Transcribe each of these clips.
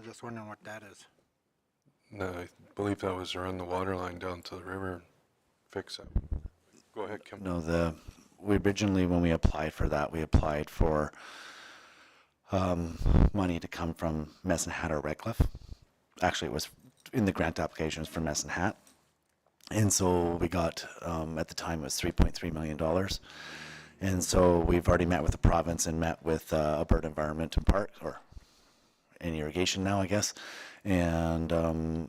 just wondering what that is. No, I believe that was to run the water line down to the river and fix it. Go ahead, Kim. No, we originally, when we applied for that, we applied for money to come from Medicine Hat or Redcliffe. Actually, it was in the grant application, it was for Medicine Hat. And so we got, at the time, it was $3.3 million. And so we've already met with the province and met with Alberta Environment and Park, or in irrigation now, I guess. And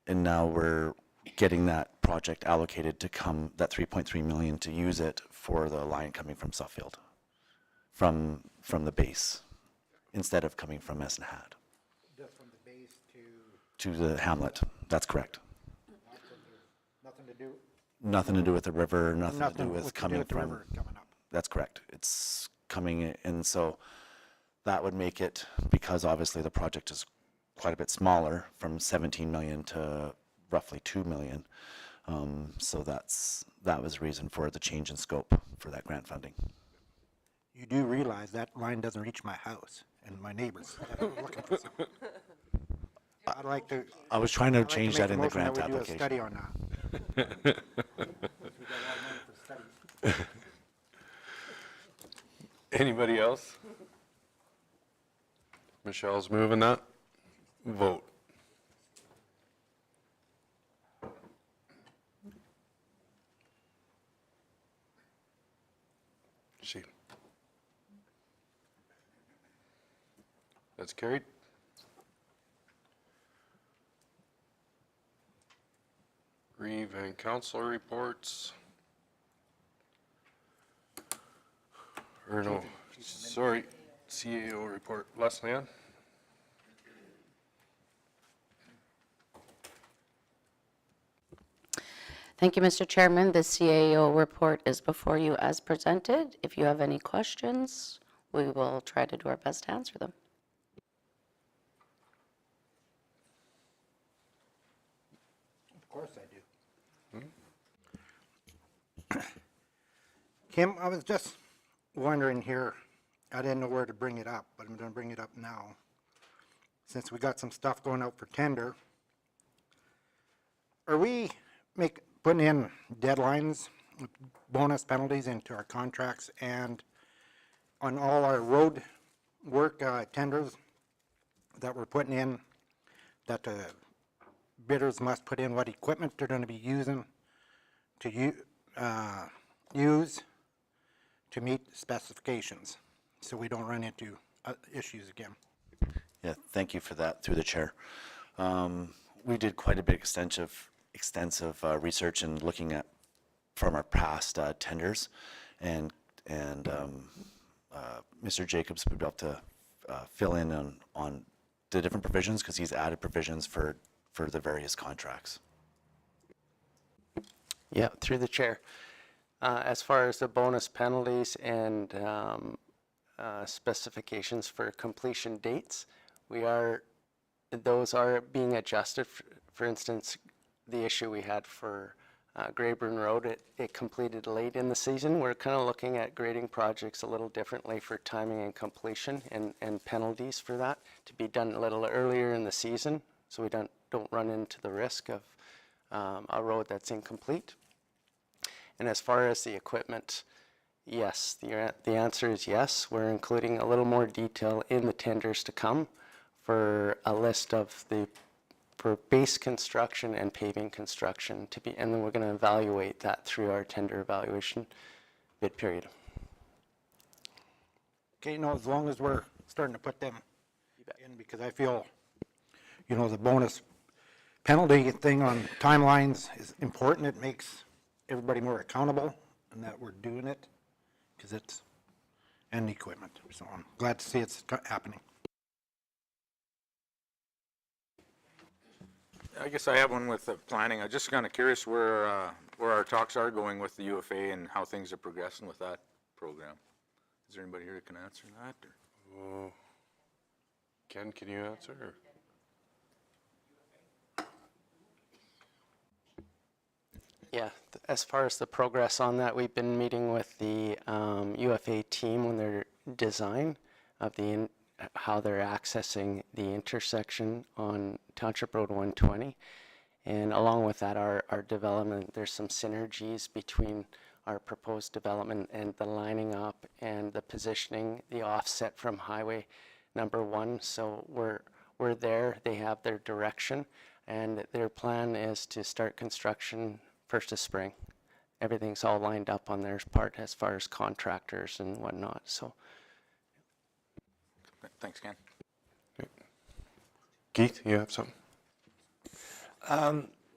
now we're getting that project allocated to come, that 3.3 million, to use it for the line coming from Suffield, from the base, instead of coming from Medicine Hat. Just from the base to... To the hamlet, that's correct. Nothing to do... Nothing to do with the river, nothing to do with the coming from... river coming up. That's correct. It's coming, and so that would make it, because obviously the project is quite a bit smaller, from 17 million to roughly 2 million. So that was the reason for the change in scope for that grant funding. You do realize that line doesn't reach my house and my neighbors that are looking for some. I'd like to... I was trying to I'd like change make that a in the motion grant that we do a application. study on that. We got a lot of money for studies. Anybody else? Michelle's moving that. Vote. She. That's carried. Reeve and council reports. Or no, sorry, CAO report. Leslie Ann? Thank you, Mr. Chairman. The CAO report is before you as presented. If you have any questions, we will try to do our best to answer them. Of course I do. Kim, I was just wondering here, I didn't know where to bring it up, but I'm going to bring it up now. Since we got some stuff going out for tender, are we putting in deadlines, bonus penalties into our contracts, and on all our road work tenders that we're putting in, that the bidders must put in what equipment they're going to be using to use to meet specifications, so we don't run into issues again? Yeah, thank you for that, through the chair. We did quite a bit extensive research and looking at from our past tenders, and Mr. Jacobs would be able to fill in on the different provisions, because he's added provisions for the various contracts. Yeah, through the chair. As far as the bonus penalties and specifications for completion dates, those are being adjusted. For instance, the issue we had for Greyburn Road, it completed late in the season. We're kind of looking at grading projects a little differently for timing and completion, and penalties for that to be done a little earlier in the season, so we don't run into the risk of a road that's incomplete. And as far as the equipment, yes, the answer is yes. We're including a little more detail in the tenders to come for a list of for base construction and paving construction and then we're going to evaluate that through our tender evaluation bid period. Okay, no, as long as we're starting to put them in, because I feel, the bonus penalty thing on timelines is important. It makes everybody more accountable, and that we're doing it, because it's, and equipment. So I'm glad to see it's happening. I guess I have one with the planning. I'm just kind of curious where our talks are going with the UFA and how things are progressing with that program. Is there anybody here that can answer that? Or? Ken, can you answer? Or? Yeah, as far as the progress on that, we've been meeting with the UFA team on their design of the how they're accessing the intersection on Township Road 120. And along with that, our development, there's some synergies between our proposed development and the lining up and the positioning, the offset from Highway number 1. So we're there, they have their direction, and their plan is to start construction first of spring. Everything's all lined up on their part as far as contractors and whatnot, so. Thanks, Ken. Keith, you have something?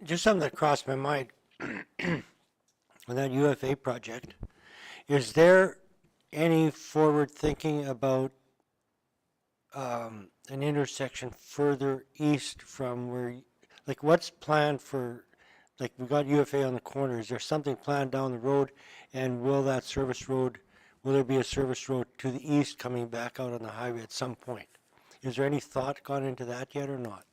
Just something that crossed my mind on that UFA project. Is there any forward thinking about an intersection further east from where, like what's planned for, like we got UFA on the corner, is there something planned down the road? And will that service road, will there be a service road to the east coming back out on the highway at some point? Is there any thought gone into that yet or not?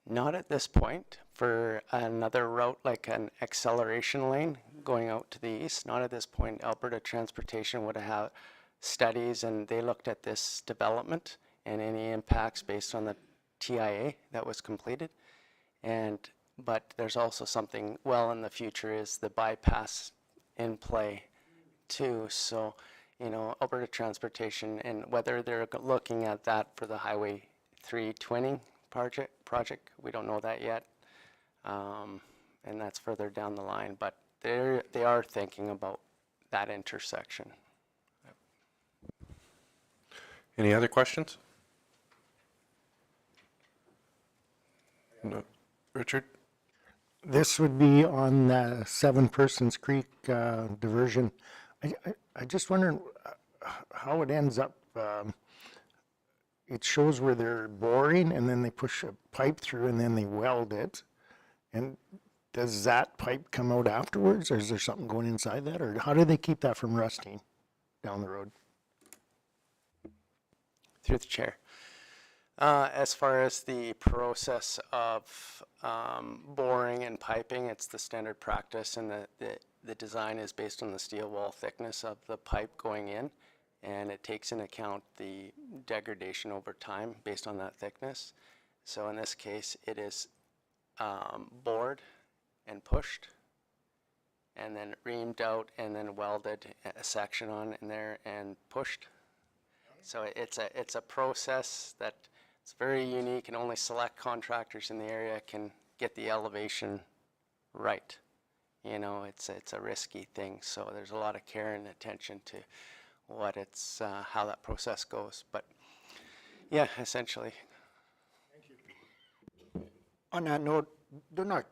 Not at this point for another route like an acceleration lane going out to the east. Not at this point. Alberta Transportation would have studies and they looked at this development and any impacts based on the TIA that was completed. But there's also something well in the future is the bypass in play too. So, you know, Alberta Transportation and whether they're looking at that for the Highway 3 twinning project, we don't know that yet, and that's further down the line. But they are thinking about that intersection. Any other questions? No. Richard? This would be on the Seven Persons Creek diversion. I just wondering how it ends up. It shows where they're boring and then they push a pipe through and then they weld it. And does that pipe come out afterwards, or is there something going inside that? Or how do they keep that from rusting down the road? Through the chair. As far as the process of boring and piping, it's the standard practice, and the design is based on the steel wall thickness of the pipe going in, and it takes into account the degradation over time based on that thickness. So in this case, it is bored and pushed, and then reamed out, and then welded a section on in there and pushed. So it's a process that it's very unique, and only select contractors in the area can get the elevation right. You know, it's a risky thing, so there's a lot of care and attention to what it's how that process goes. But yeah, essentially. On that note, they're not,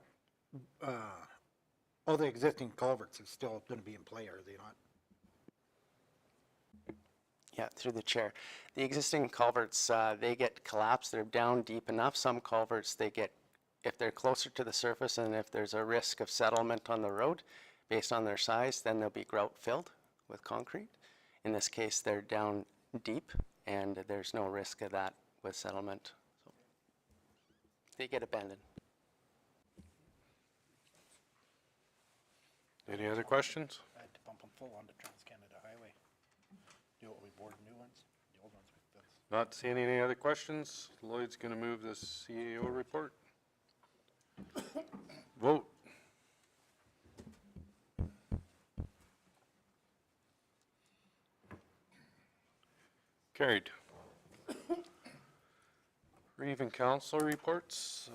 all the existing culverts are still going to be in play, are they not? Yeah, through the chair. The existing culverts, they get collapsed. They're down deep enough. Some culverts, they get, if they're closer to the surface and if there's a risk of settlement on the road based on their size, then they'll be grout filled with concrete. In this case, they're down deep and there's no risk of that with settlement. So they get abandoned. Any other questions? I had to pump them full onto Trans-Canada Highway. Do what we bored new ones, the old ones we fixed. Not seeing any other questions. Lloyd's going to move this CAO report. Vote. Carried. Reeve and council reports.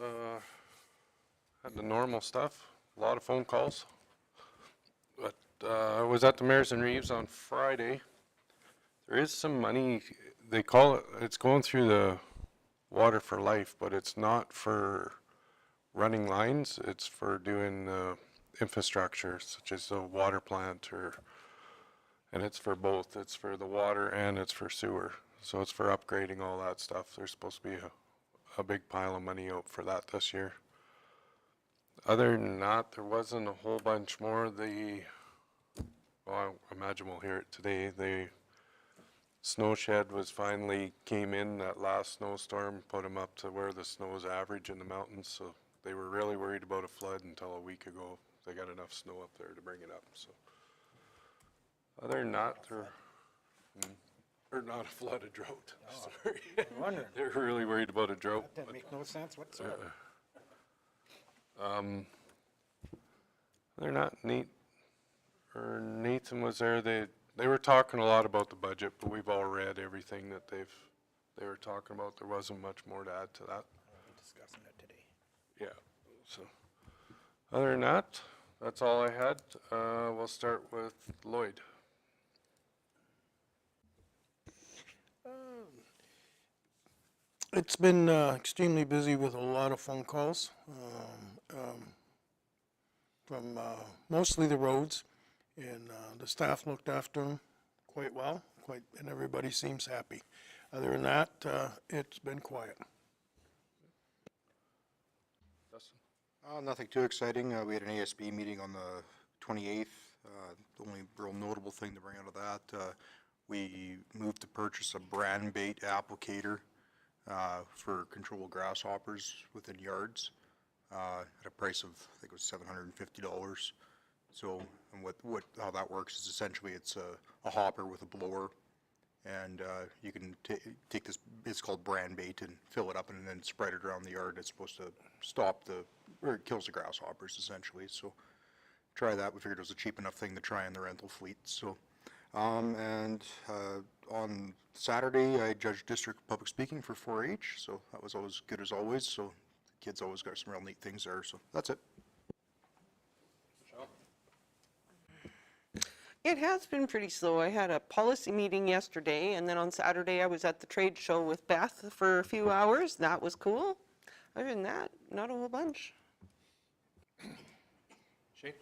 Had the normal stuff. A lot of phone calls. But I was at the Mayor's and Reeves on Friday. There is some money, they call it, it's going through the Water for Life, but it's not for running lines, it's for doing infrastructure, such as a water plant and it's for both, it's for the water and it's for sewer. So it's for upgrading all that stuff. There's supposed to be a big pile of money out for that this year. Other than that, there wasn't a whole bunch more. Well, I imagine we'll hear it today. The snow shed was finally came in, that last snowstorm, put them up to where the snow is average in the mountains. So they were really worried about a flood until a week ago. They got enough snow up there to bring it up. So other than that, Or not a flood, a drought, sorry. wondering. They're really worried about a drought. That makes no sense whatsoever. They're not Nathan was there, they were talking a lot about the budget, but we've all read everything that they were talking about. There wasn't much more to add to that. We'll be discussing it today. Yeah, so, other than that, that's all I had. We'll start with Lloyd. It's been extremely busy with a lot of phone calls from mostly the roads, and the staff looked after them quite well, and everybody seems happy. Other than that, it's been quiet. Dustin? Nothing too exciting. We had an ASB meeting on the 28th. The only real notable thing to bring out of that, we moved to purchase a brand bait applicator for control grasshoppers within yards at a price of, I think it was $750. So, and how that works is essentially it's a hopper with a blower, and you can take this, it's called brand bait, and fill it up and then spread it around the yard. It's supposed to or it kills the grasshoppers essentially. So try that. We figured it was a cheap enough thing to try in the rental fleet. So, and on Saturday I judged district public speaking for 4-H, so that was always good as always. So the kids always got some real neat things there. So that's it. It has been pretty slow. I had a policy meeting yesterday, and then on Saturday I was at the trade show with Beth for a few hours. That was cool. Other than that, not a whole bunch. Shane?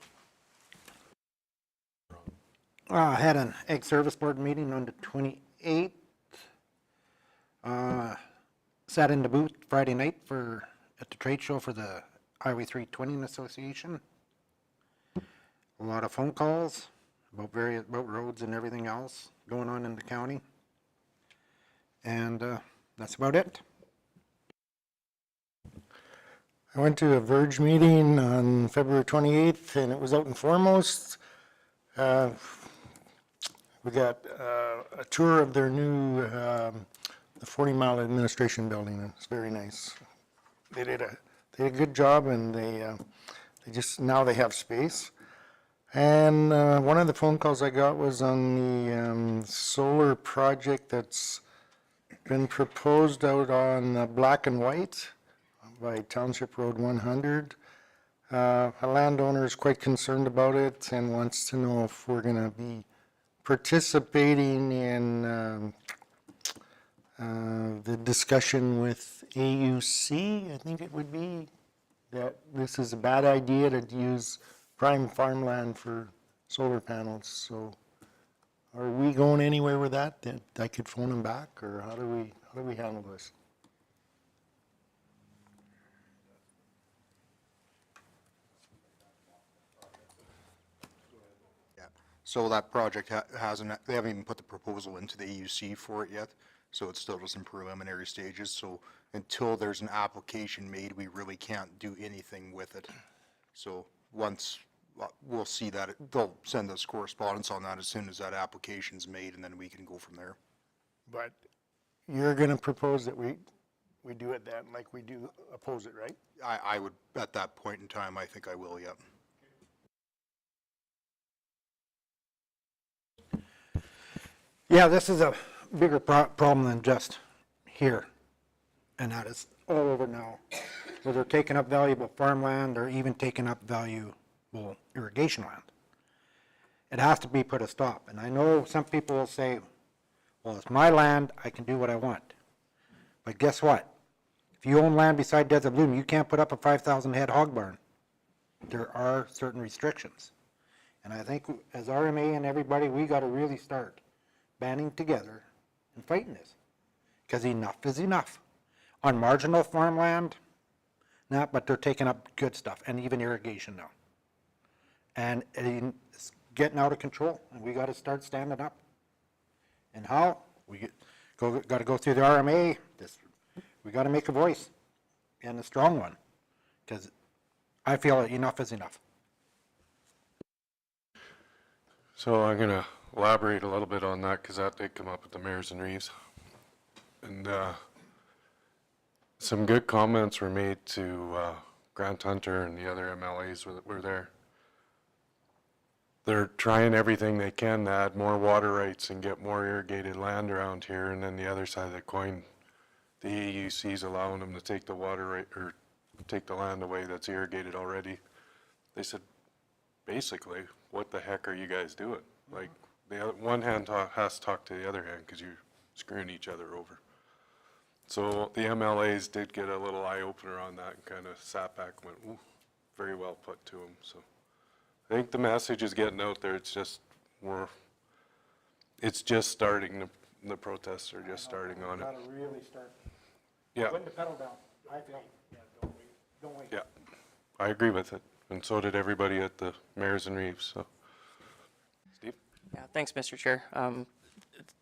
I had an Ag Service Board meeting on the 28th. Sat in the booth Friday night at the trade show for the Highway 320 Association. A lot of phone calls about roads and everything else going on in the county. And that's about it. I went to a Verge meeting on February 28th, and it was out in Foremost. We got a tour of their new the 40 Mile Administration Building, and it's very nice. They did a good job, and they just now they have space. And one of the phone calls I got was on the solar project that's been proposed out on Black and White by Township Road 100. A landowner is quite concerned about it and wants to know if we're going to be participating in the discussion with AUC. I think it would be that this is a bad idea to use prime farmland for solar panels. So are we going anywhere with that I could phone them back, or how do we handle this? So that project they haven't even put the proposal into the AUC for it yet, so it's still just in preliminary stages. So until there's an application made, we really can't do anything with it. So once we'll see that, they'll send us correspondence on that as soon as that application's made, and then we can go from there. But you're going to propose that we do it then, like we do oppose it, right? I would, at that point in time, I think I will, yep. Yeah, this is a bigger problem than just here. And that is all over now, where they're taking up valuable farmland or even taking up valuable irrigation land. It has to be put a stop. And I know some people will say, well, it's my land, I can do what I want. But guess what? If you own land beside Desert Bloom, you can't put up a 5,000 head hog barn. There are certain restrictions. And I think as RMA and everybody, we got to really start banding together and fighting this. Because enough is enough. On marginal farmland, not, but they're taking up good stuff, and even irrigation now. And it's getting out of control, and we got to start standing up. And how? We got to go through the RMA. We got to make a voice, and a strong one, because I feel enough is enough. So I'm gonna elaborate a little bit on that, because that did come up at the Mayors and Reeves. And some good comments were made to Grant Hunter and the other MLAs that were there. They're trying everything they can to add more water rights and get more irrigated land around here, and then the other side of the coin, the AUC's allowing them to take the water right, or take the land away that's irrigated already. They said, basically, what the heck are you guys doing? Like, the one hand has to talk to the other hand because you're screwing each other over. So the MLAs did get a little eye opener on that and kind of sat back and went, ooh, very well put to them. So I think the message is getting out there. It's just it's just starting. The protests are just starting on it. Gotta really start Yeah, putting the pedal down, I think. Yeah, don't wait. yeah, I agree with it, and so did everybody at the Mayors and Reeves. So, Steve. Yeah, thanks, Mr. Chair.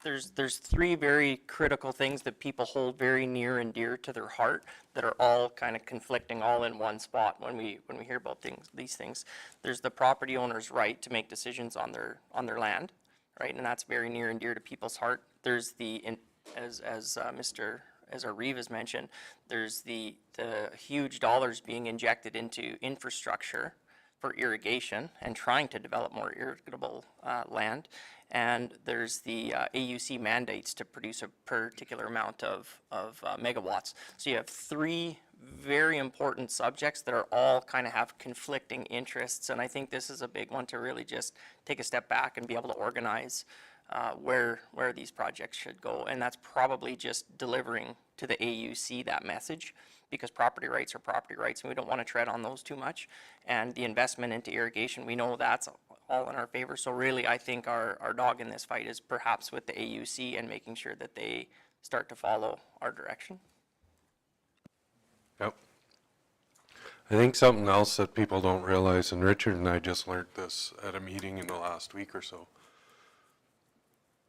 There's three very critical things that people hold very near and dear to their heart that are all kind of conflicting all in one spot when we hear about these things. There's the property owner's right to make decisions on their land, right, and that's very near and dear to people's heart. There's as our Reeve has mentioned, there's the huge dollars being injected into infrastructure for irrigation and trying to develop more irrigable land. And there's the AUC mandates to produce a particular amount of megawatts. So you have three very important subjects that are all kind of have conflicting interests. And I think this is a big one to really just take a step back and be able to organize where these projects should go. And that's probably just delivering to the AUC that message, because property rights are property rights and we don't want to tread on those too much. And the investment into irrigation, we know that's all in our favor. So really, I think our dog in this fight is perhaps with the AUC and making sure that they start to follow our direction. Yep. I think something else that people don't realize, and Richard and I just learned this at a meeting in the last week or so.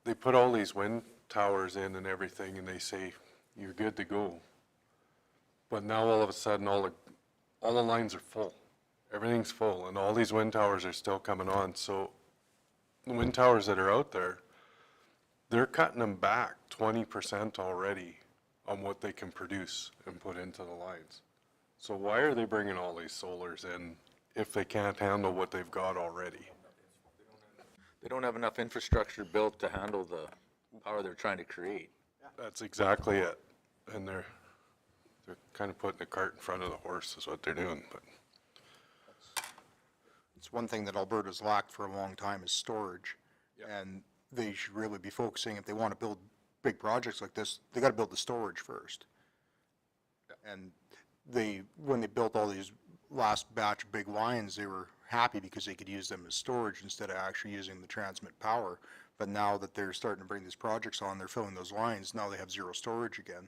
They put all these wind towers in and everything, and they say, you're good to go. But now all of a sudden, all the lines are full. Everything's full, and all these wind towers are still coming on. So the wind towers that are out there, they're cutting them back 20% already on what they can produce and put into the lines. So why are they bringing all these solars in if they can't handle what they've got already? They don't have enough infrastructure built to handle the power they're trying to create. That's exactly it. And they're kind of putting the cart in front of the horse is what they're doing. But It's one thing that Alberta's lacked for a long time is storage. And they should really be focusing, if they want to build big projects like this, they got to build the storage first. And when they built all these last batch of big lines, they were happy because they could use them as storage instead of actually using the transmit power. But now that they're starting to bring these projects on, they're filling those lines, now they have zero storage again.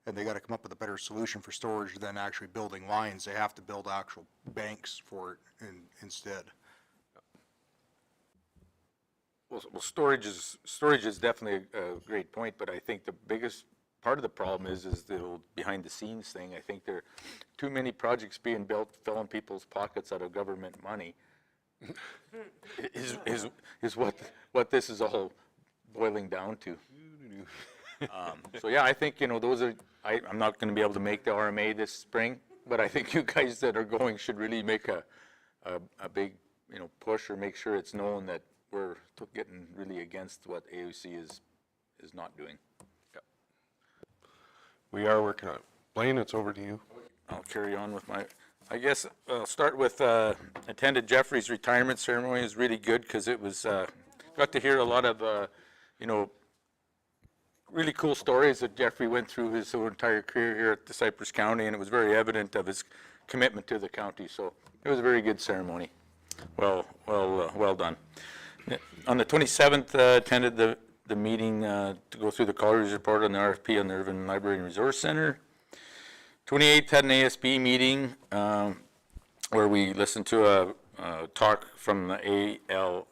And they got to come up with a better solution for storage than actually building lines. They have to build actual banks for it instead. Well, storage is definitely a great point, but I think the biggest part of the problem is the old behind the scenes thing. I think there are too many projects being built, filling people's pockets out of government money. is what this is all boiling down to. So yeah, I think, those are, I'm not going to be able to make the RMA this spring, but I think you guys that are going should really make a big, push, or make sure it's known that we're getting really against what AUC is not doing. yeah. We are working on it. Blaine, it's over to you. I'll carry on with I guess I'll start with, attended Jeffrey's retirement ceremony. It was really good because it was, got to hear a lot of, really cool stories that Jeffrey went through his whole entire career here at the Cypress County, and it was very evident of his commitment to the county. So it was a very good ceremony. Well done. On the 27th, attended the meeting to go through the Colliers report on the RFP on the Irvin Library and Resource Center. 28th had an ASB meeting where we listened to a talk from the AL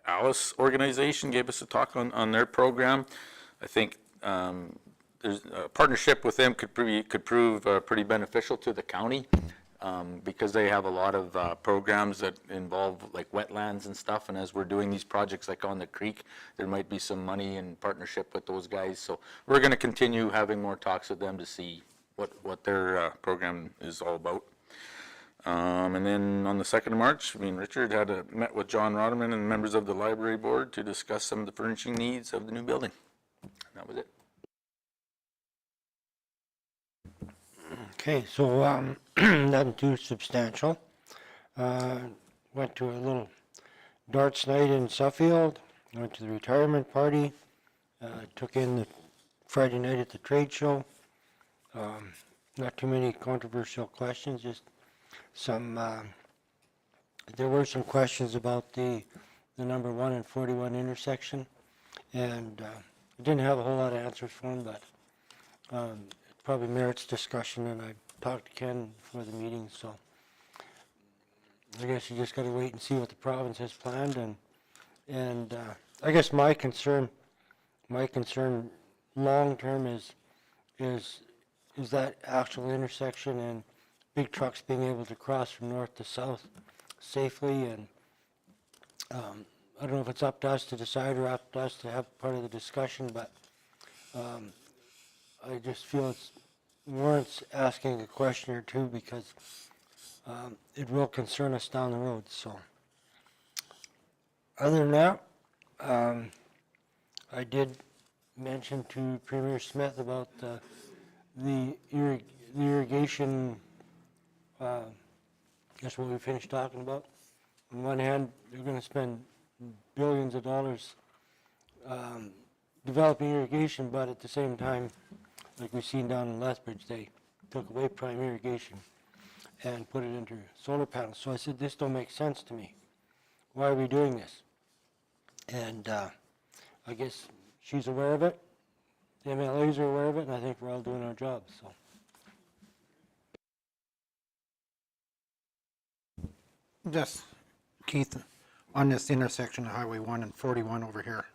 Alice organization, gave us a talk on their program. I think there's a partnership with them could prove pretty beneficial to the county. because they have a lot of programs that involve like wetlands and stuff, and as we're doing these projects like on the creek, there might be some money in partnership with those guys. So we're going to continue having more talks with them to see what their program is all about. And then on the 2nd of March, me and Richard met with John Rotterman and members of the library board to discuss some of the furnishing needs of the new building. That was it. Okay, so nothing too substantial. Went to a little darts night in Suffield, went to the retirement party, took in the Friday night at the trade show. Not too many controversial questions, just some, there were some questions about the number 1 and 41 intersection, and I didn't have a whole lot of answers for them, but it probably merits discussion, and I talked to Ken before the meeting, so I guess you just got to wait and see what the province has planned, and I guess my concern long-term is that actual intersection and big trucks being able to cross from north to south safely, and I don't know if it's up to us to decide or up to us to have part of the discussion, but I just feel it warrants asking a question or two because it will concern us down the road. So other than that, I did mention to Premier Smith about the irrigation, that's what we finished talking about. On one hand, they're going to spend billions of dollars developing irrigation, but at the same time, like we've seen down in Lethbridge, they took away prime irrigation and put it into solar panels. So I said, this don't make sense to me. Why are we doing this? And I guess she's aware of it. The MLAs are aware of it, and I think we're all doing our jobs. So. Just, Keith, on this intersection of Highway 1 and 41 over here,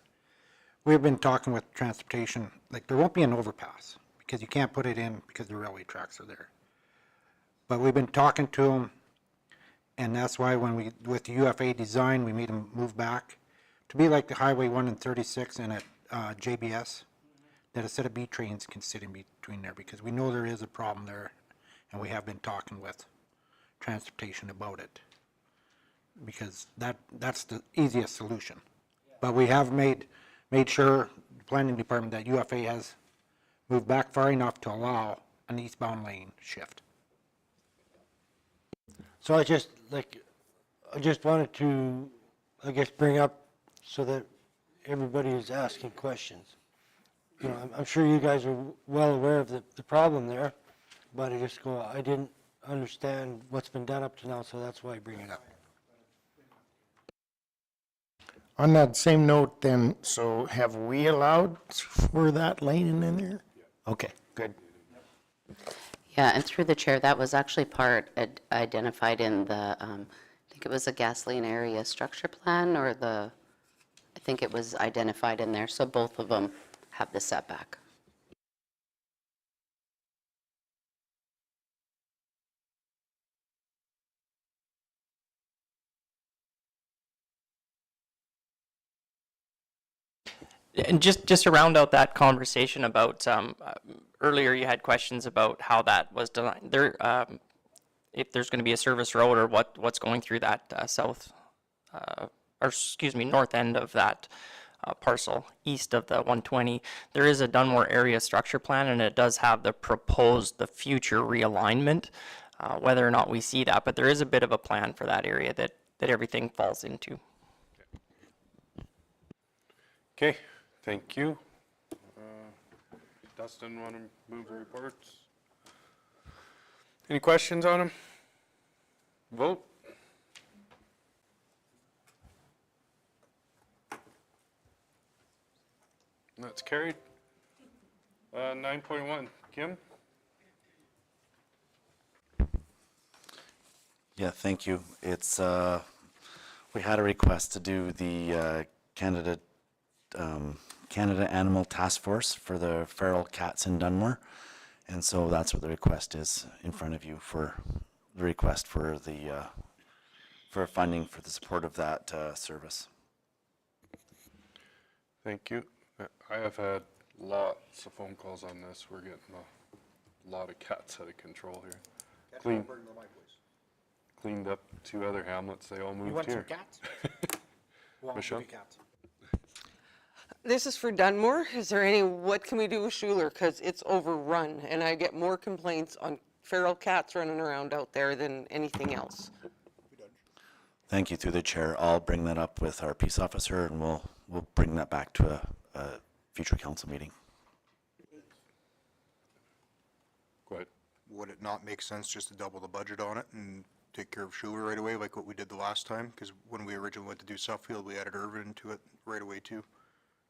we've been talking with transportation, like there won't be an overpass because you can't put it in because the railway tracks are there. But we've been talking to them, and that's why when with the UFA design, we made them move back to be like the Highway 1 and 36 and at JBS, that a set of B trains can sit in between there because we know there is a problem there, and we have been talking with transportation about it. Because that's the easiest solution. But we have made sure, the planning department, that UFA has moved back far enough to allow an eastbound lane shift. So I just wanted to, I guess, bring up so that everybody is asking questions. You know, I'm sure you guys are well aware of the problem there, but I didn't understand what's been done up to now, so that's why I bring it up. On that same note then, so have we allowed for that lane in there? Okay, good. Yeah, and through the chair, that was actually identified in the, I think it was a gasoline area structure plan, or I think it was identified in there, so both of them have the setback. And just to round out that conversation about, earlier you had questions about how that was designed. There, if there's going to be a service road or what's going through that north end of that parcel east of the 120, there is a Dunmore area structure plan, and it does have the future realignment, whether or not we see that, but there is a bit of a plan for that area that everything falls into. Okay, thank you. Dustin, want to move the reports? Any questions on them? Vote. That's carried. 9.1, Kim? Yeah, thank you. It's, we had a request to do the Canada Animal Task Force for the feral cats in Dunmore. And so that's what the request is in front of you for the request for the, for funding for the support of that service. Thank you. I have had lots of phone calls on this. We're getting a lot of cats out of control here. Cleaned up 2 other hamlets. They all You moved want some here. cats? Well, I'll give Michelle? you cats. This is for Dunmore. Is there any, what can we do with Schuler? Because it's overrun, and I get more complaints on feral cats running around out there than anything else. Thank you, through the chair. I'll bring that up with our peace officer, and we'll bring that back to a future council meeting. Go ahead. Would it not make sense just to double the budget on it and take care of Schuler right away, like what we did the last time? Because when we originally went to do Suffield, we added Irvin into it right away too,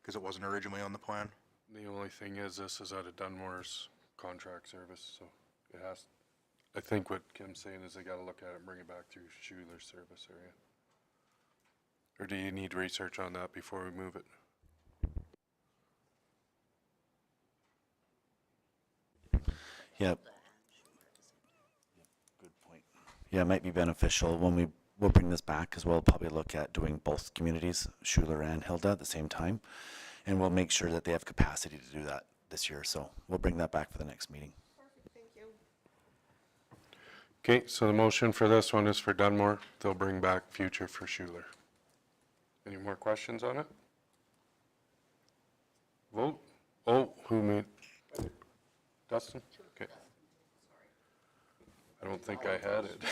because it wasn't originally on the plan. The only thing is, this is out of Dunmore's contract service, so it has, I think what Kim's saying is they gotta look at it and bring it back through Schuler's service area. Or do you need research on that before we move it? Yeah. Good point. Yeah, it might be beneficial when we'll bring this back, because we'll probably look at doing both communities, Schuler and Hilda, at the same time. And we'll make sure that they have capacity to do that this year. So we'll bring that back for the next meeting. Thank you. Okay, so the motion for this one is for Dunmore. They'll bring back future for Schuler. Any more questions on it? Vote? Oh, who made? Dustin? Okay. I don't think I had it.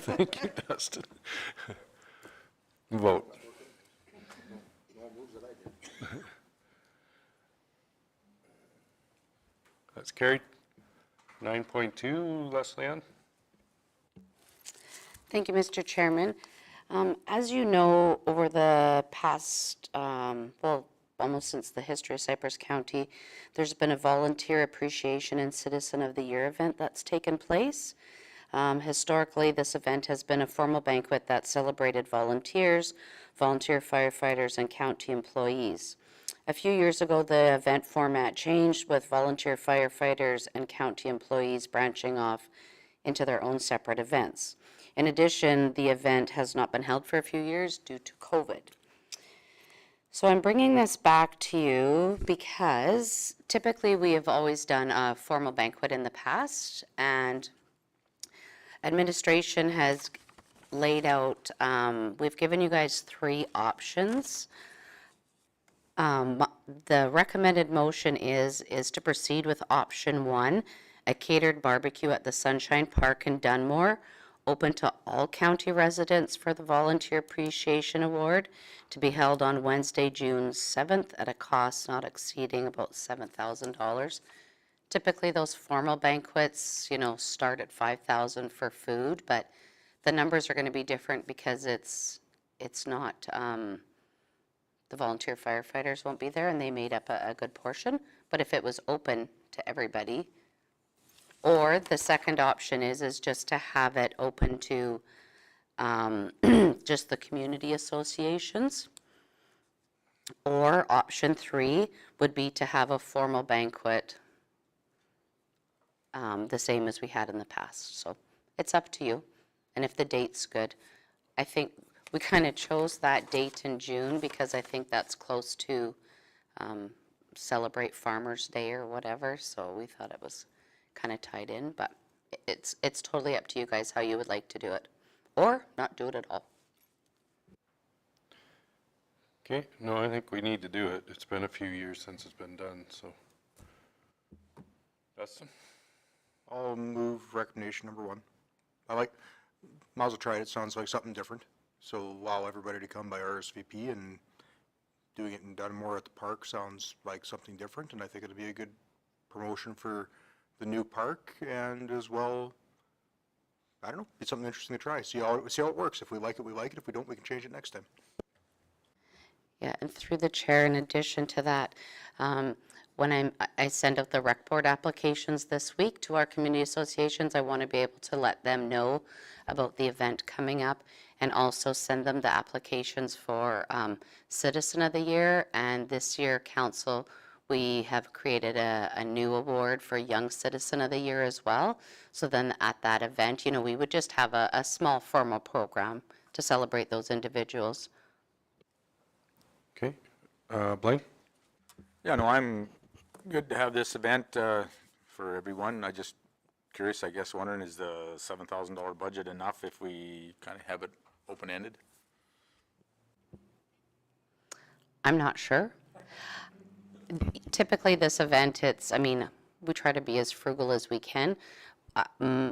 Thank you, Dustin. Vote. That's carried. 9.2, Leslie Ann? Thank you, Mr. Chairman. As you know, over the past, well, almost since the history of Cypress County, there's been a volunteer appreciation and citizen of the year event that's taken place. Historically, this event has been a formal banquet that celebrated volunteers, volunteer firefighters, and county employees. A few years ago, the event format changed, with volunteer firefighters and county employees branching off into their own separate events. In addition, the event has not been held for a few years due to COVID. So I'm bringing this back to you because typically we have always done a formal banquet in the past, and administration has laid out, we've given you guys 3 options. The recommended motion is to proceed with option 1, a catered barbecue at the Sunshine Park in Dunmore, open to all county residents for the Volunteer Appreciation Award, to be held on Wednesday, June 7th at a cost not exceeding about $7,000. Typically, those formal banquets, start at $5,000 for food, but the numbers are going to be different because it's not, the volunteer firefighters won't be there, and they made up a good portion. But if it was open to everybody, or the second option is just to have it open to just the community associations. Or option 3 would be to have a formal banquet, the same as we had in the past. So it's up to you. And if the date's good, I think we kind of chose that date in June because I think that's close to Celebrate Farmers Day or whatever. So we thought it was kind of tied in, but it's totally up to you guys how you would like to do it, or not do it at all. Okay, no, I think we need to do it. It's been a few years since it's been done, so. Dustin? I'll move recommendation number 1. might as well try it. It sounds like something different. So allow everybody to come by RSVP, and doing it in Dunmore at the park sounds like something different, and I think it'll be a good promotion for the new park, and as well, I don't know, it's something interesting to try. See how it works. If we like it, we like it. If we don't, we can change it next time. Yeah, and through the chair, in addition to that, when I send out the rec board applications this week to our community associations, I want to be able to let them know about the event coming up, and also send them the applications for Citizen of the Year. And this year, council we have created a new award for Young Citizen of the Year as well. So then at that event, you know, we would just have a small formal program to celebrate those individuals. Okay, Blaine? Yeah, no, I'm good to have this event for everyone. I just curious, I guess, wondering, is the $7,000 budget enough if we kind of have it open-ended? I'm not sure. Typically, this event, I mean, we try to be as frugal as we can.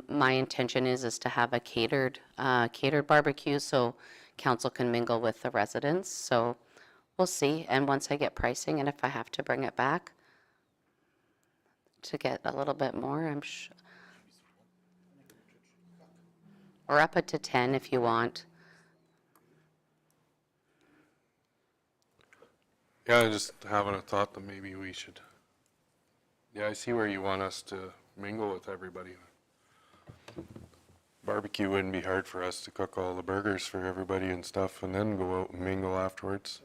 My intention is to have a catered barbecue so council can mingle with the residents. So we'll see. And once I get pricing, and if I have to bring it back to get a little bit more, I'm sure. Or up it to 10 if you want. Yeah, I just having a thought that maybe we should, yeah, I see where you want us to mingle with everybody. Barbecue wouldn't be hard for us to cook all the burgers for everybody and stuff and then go out and mingle afterwards.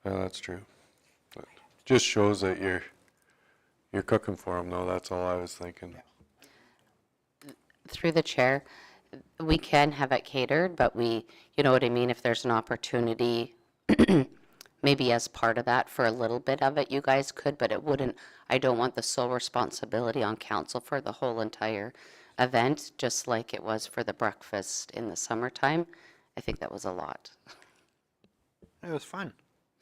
Yeah, that's true. But just shows that you're cooking for them though, that's all I was thinking. Through the chair, we can have it catered, but you know what I mean, if there's an opportunity, maybe as part of that for a little bit of it, you guys could, but it wouldn't, I don't want the sole responsibility on council for the whole entire event, just like it was for the breakfast in the summertime. I think that was a lot. It was fun.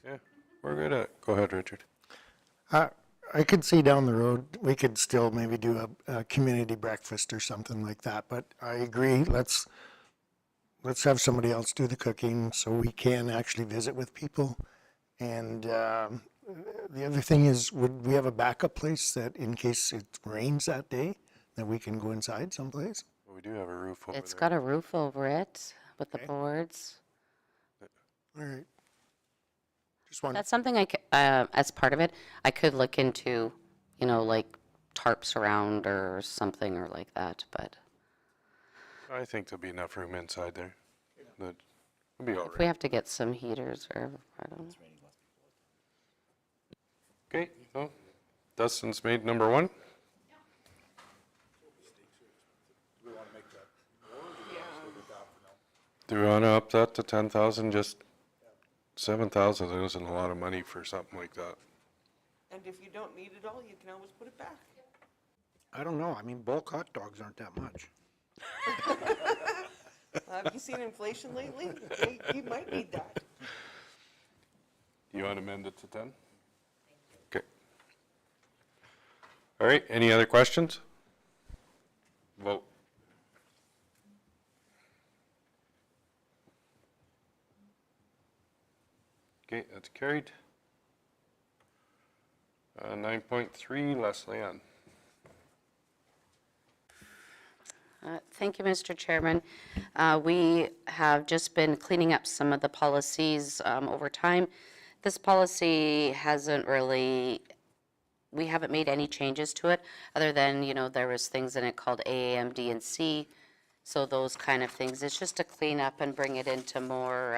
Yeah, we're good at, go ahead, Richard. I could see down the road, we could still maybe do a community breakfast or something like that, but I agree, let's have somebody else do the cooking so we can actually visit with people. And the other thing is, would we have a backup place that in case it rains that day, that we can go inside someplace? We do have a roof over It's there. got a roof over it with the Okay. boards. All right. Just one. That's something as part of it, I could look into, you know, like tarps around or something or like that, but I think there'll be enough room inside there. That will be all if we right. have to get some heaters or, I don't know. Okay, no, Dustin's made number one. Do we want to up that to 10,000? Just 7,000 isn't a lot of money for something like that. And if you don't need it all, you can always put it back. I don't know, I mean, bulk hot dogs aren't that much. Have you seen inflation lately? You might need that. You want to amend it to 10? Okay. All right, any other questions? Vote. Okay, that's carried. 9.3, Leslie Ann. Thank you, Mr. Chairman. We have just been cleaning up some of the policies over time. This policy hasn't really, we haven't made any changes to it, other than, you know, there was things in it called AAM, D, and C, so those kind of things. It's just to clean up and bring it into more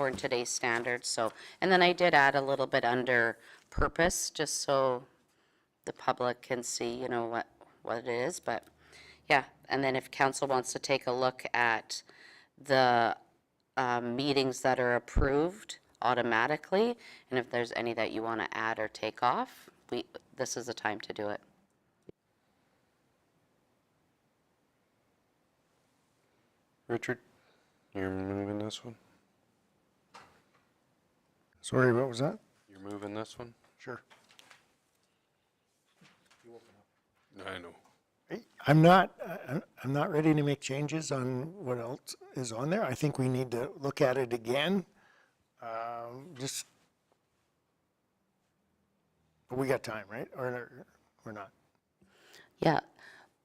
in today's standards. So, and then I did add a little bit under purpose, just so the public can see, you know, what it is, but yeah. And then if council wants to take a look at the meetings that are approved automatically, and if there's any that you want to add or take off, this is the time to do it. Richard, you're moving this one? Sorry, what was that? You're moving this one? Sure. I know. I'm not ready to make changes on what else is on there. I think we need to look at it again. But we got time, right? Or not? Yeah.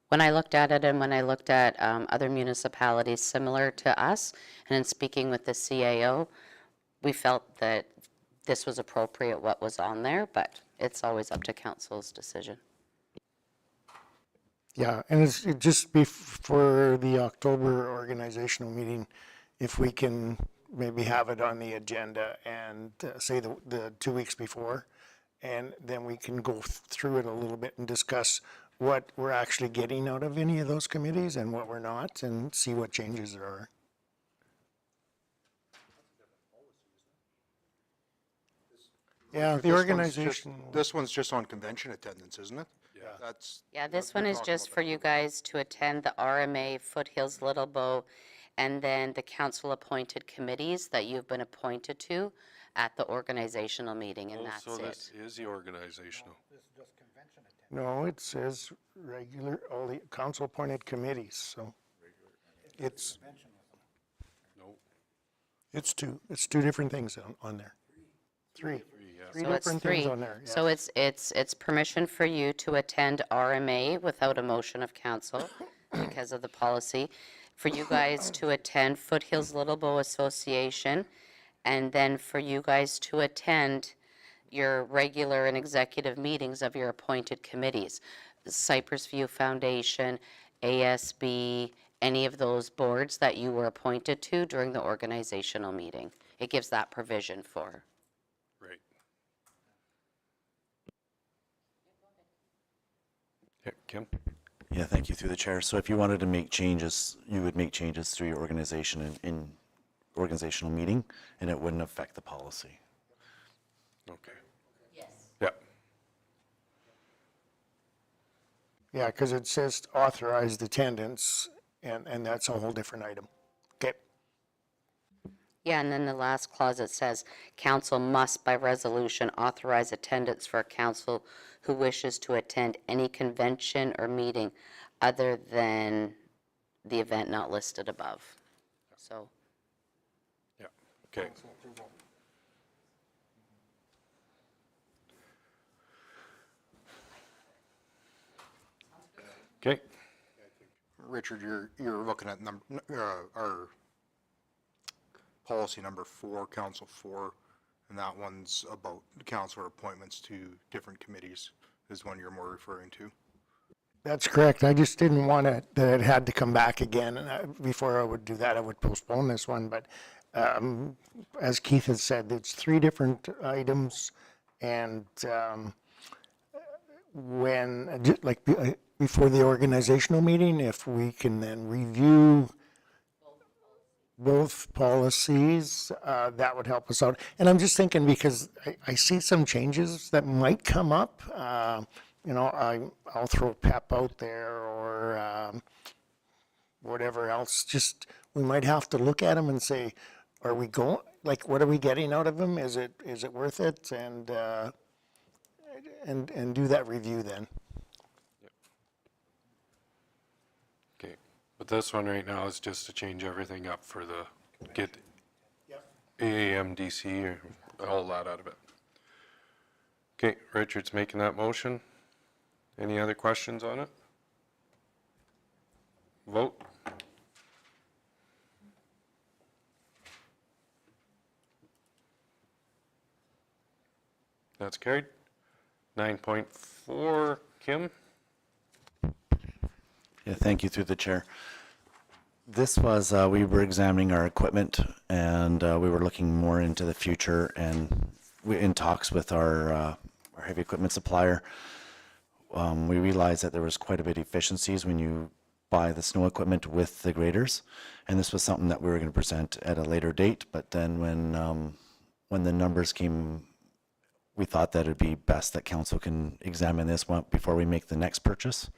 When I looked at it and when I looked at other municipalities similar to us, and in speaking with the CAO, we felt that this was appropriate, what was on there, but it's always up to council's decision. Yeah, and it'd just be for the October organizational meeting, if we can maybe have it on the agenda and say the 2 weeks before, and then we can go through it a little bit and discuss what we're actually getting out of any of those committees and what we're not, and see what changes there are. Yeah, the This one's just- organization. This one's just on convention attendance, isn't it? Yeah. That's. Yeah, this we're one is talking just about for you guys to attend the RMA Foothills Little Bow and then the council-appointed committees that you've been appointed to at the organizational meeting, and Oh, that's so it. this is the organizational. No, it says regular, all the council-appointed committees, so it's, No, it's two different things on there. Three yeah. So it's different three. things on there, So yeah. it's permission for you to attend RMA without a motion of council because of the policy, for you guys to attend Foothills Little Bow Association, and then for you guys to attend your regular and executive meetings of your appointed committees. Cypress View Foundation, ASB, any of those boards that you were appointed to during the organizational meeting. It gives that provision for. Right. Yeah, Kim? Yeah, thank you through the chair. So if you wanted to make changes, you would make changes through your organization in organizational meeting, and it wouldn't affect the policy. Okay. Yes. Yeah, Yeah, because it says authorized attendance, and that's a whole different item. Okay, Yeah, and then the last clause, it says, council must by resolution authorize attendance for a council who wishes to attend any convention or meeting other than the event not listed above. So, yeah, okay. Okay, Richard, you're looking at our policy number 4, Council 4, and that one's about councilor appointments to different committees is one you're more referring to. that's correct. I just didn't want it, that it had to come back again, and before I would do that, I would postpone this one, but as Keith has said, it's 3 different items, and when, like, before the organizational meeting, if we can then review both policies, that would help us out. And I'm just thinking, because I see some changes that might come up. You know, I'll throw PEP out there, or whatever else. Just, we might have to look at them and say, are we going, like, what are we getting out of them? Is it worth it? And do that review then. okay. But this one right now is just to change everything up for the, get AAMDC or all that out of it. Okay, Richard's making that motion. Any other questions on it? Vote. That's carried. 9.4, Kim? Yeah, thank you through the chair. This was, we were examining our equipment, and we were looking more into the future, and we in talks with our heavy equipment supplier. We realized that there was quite a bit of efficiencies when you buy the snow equipment with the graders, and this was something that we were going to present at a later date. But then when the numbers came, we thought that it'd be best that council can examine this one before we make the next purchase.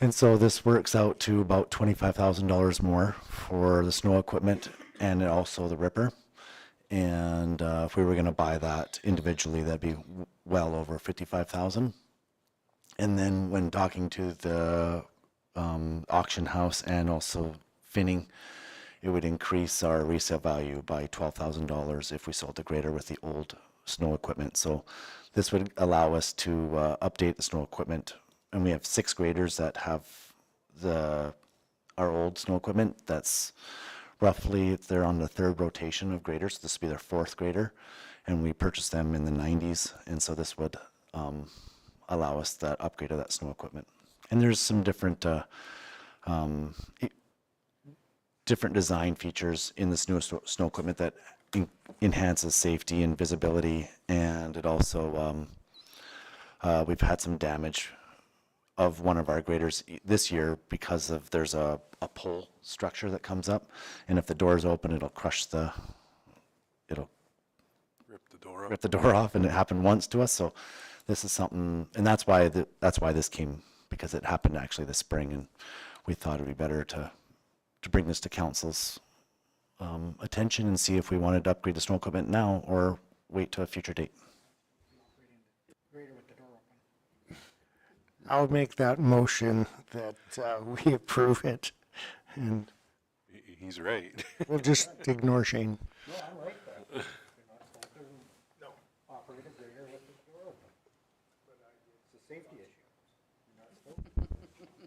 And so this works out to about $25,000 more for the snow equipment and also the ripper. And if we were going to buy that individually, that'd be well over $55,000. And then when talking to the auction house and also Finning, it would increase our resale value by $12,000 if we sold the grader with the old snow equipment. So this would allow us to update the snow equipment. And we have 6 graders that have our old snow equipment. That's roughly, they're on the 3rd rotation of graders. This would be their 4th grader. And we purchased them in the 90s. And so this would allow us that upgrade of that snow equipment. And there's some different different design features in the snow equipment that enhances safety and visibility, and it also we've had some damage of one of our graders this year because of there's a pole structure that comes up, and if the door's open, it'll rip the door off, and it happened once to us. So this is something, and that's why this came, because it happened actually this spring, and we thought it'd be better to bring this to council's attention and see if we wanted to upgrade the snow equipment now or wait to a future date. I'll make that motion that we approve it, and He's right. we'll just ignore Shane.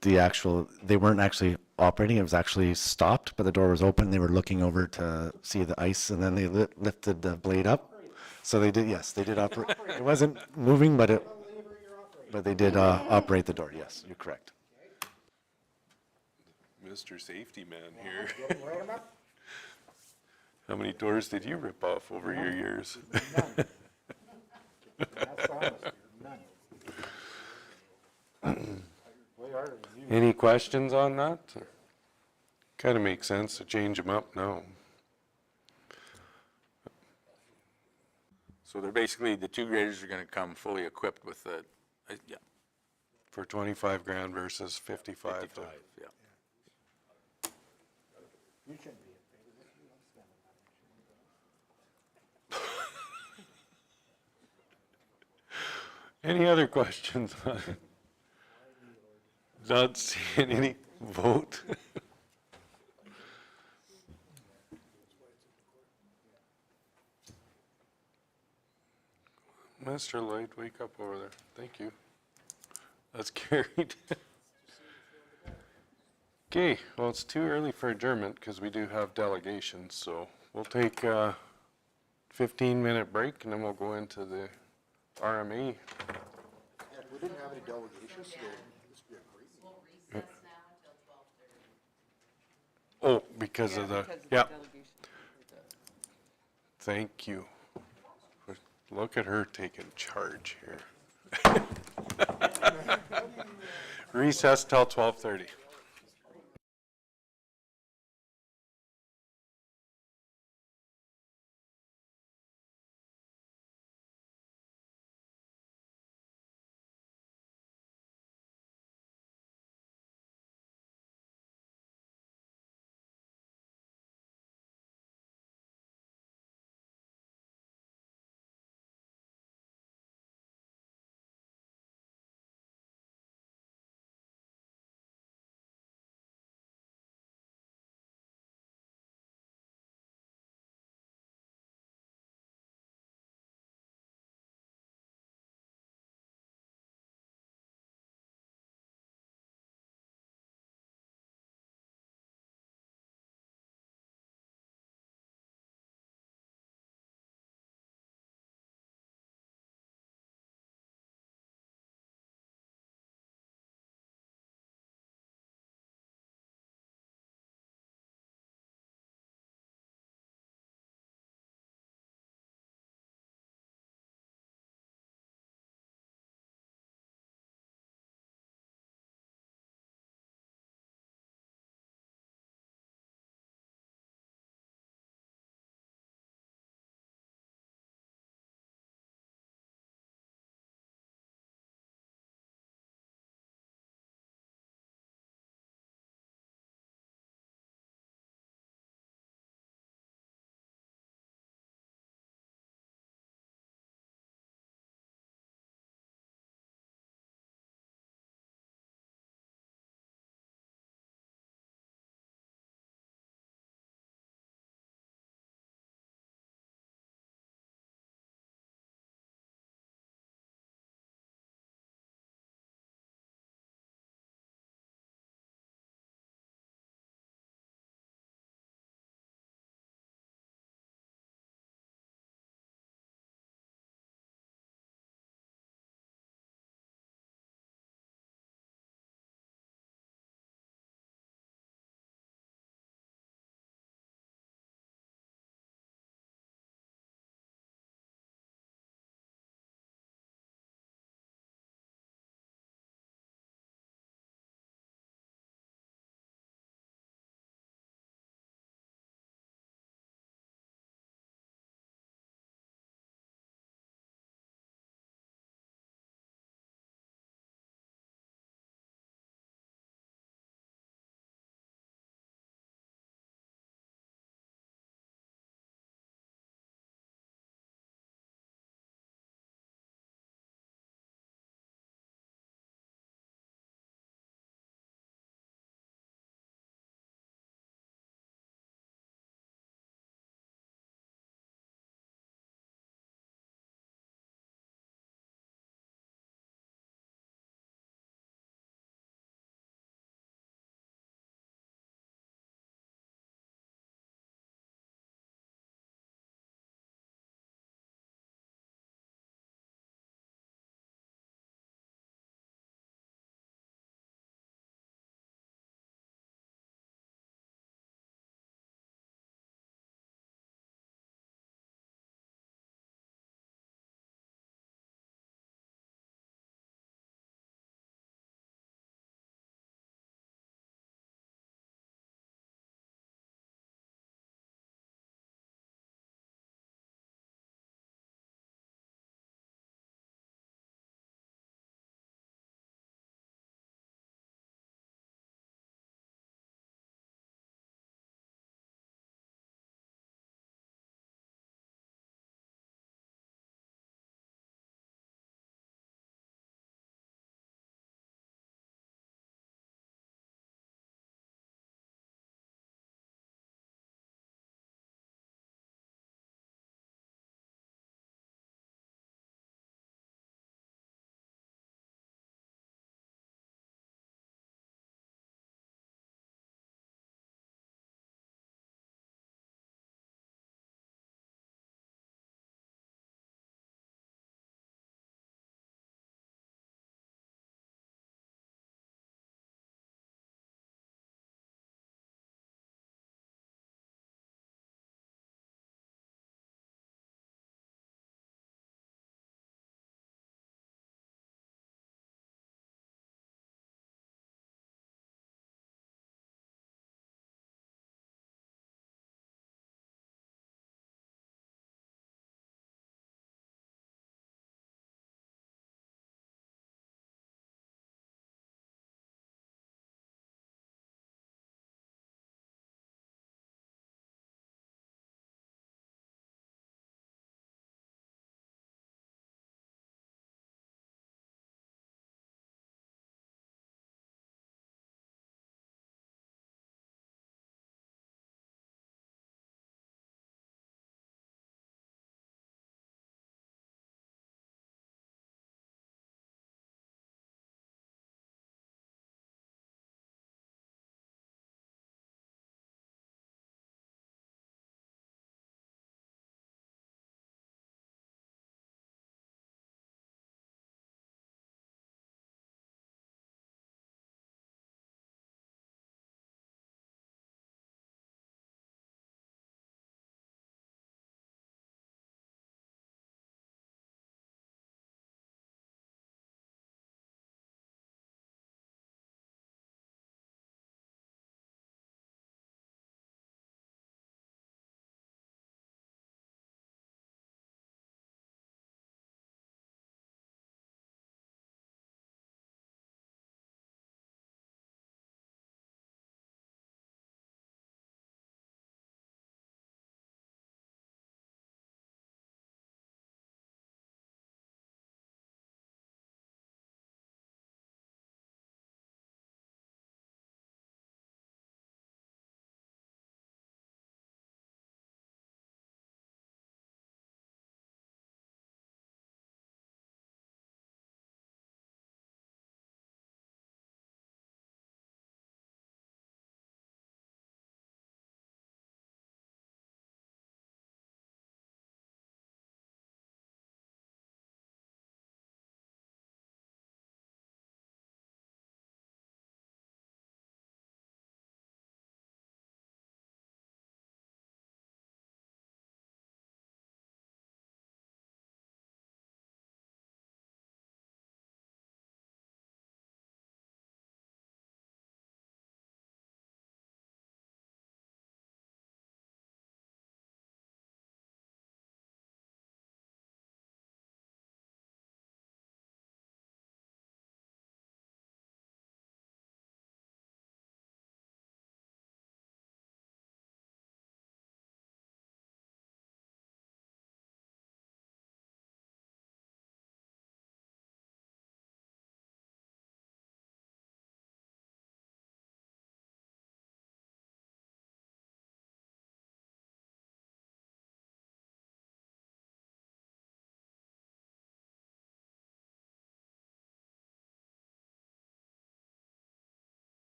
They weren't actually operating, it was actually stopped, but the door was open, they were looking over to see the ice, and then they lifted the blade up. So they did, yes, they did operate. It wasn't moving, but they did operate the door, yes, you're correct. Mr. Safety Man here. How many doors did you rip off over your years? Any questions on that? Kind of makes sense to change them up now. So they're basically, the two graders are gonna come fully equipped with the, yeah, For 25 grand versus 55. 55, yeah. Any other questions on it? Not seeing any vote. Mr. Lloyd, wake up over there. Thank you. That's carried. Okay, well, it's too early for adjournment because we do have delegations, so we'll take a 15-minute break and then we'll go into the RMA. We didn't have any delegations today. Oh, because of the, because of the yeah, delegation. thank you. Look at her taking charge here. Recess till 12:30.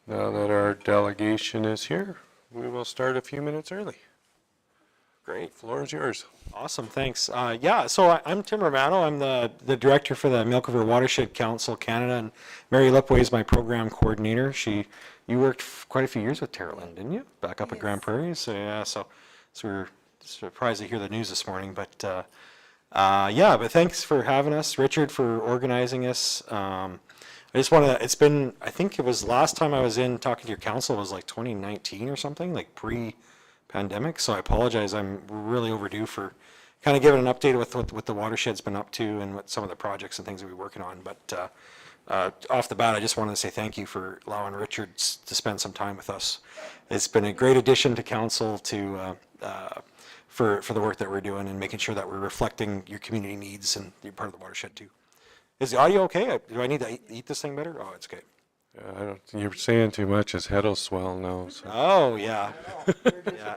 Now that our delegation is here, we will start a few minutes early. Great. Floor is yours. Awesome, thanks. Yeah, so I'm Tim Romano. I'm the director for the Milk River Watershed Council Canada, and Mary Lipway is my program coordinator. You worked quite a few years with Tara Lynn, didn't you? Back up at Grand Prairie. So yeah, so we're surprised to hear the news this morning. But yeah, but thanks for having us, Richard, for organizing us. I just want to, it's been, I think it was last time I was in talking to your council was like 2019 or something, like pre-pandemic. So I apologize. I'm really overdue for kind of giving an update with what the watershed's been up to and what some of the projects and things that we're working on. But off the bat, I just wanted to say thank you for allowing Richard to spend some time with us. It's been a great addition to council for the work that we're doing and making sure that we're reflecting your community needs, and you're part of the watershed too. Is the audio okay? Do I need to eat this thing better? Oh, it's okay. I don't, you're saying too much. His head will swell now. So. Oh, yeah. Yeah.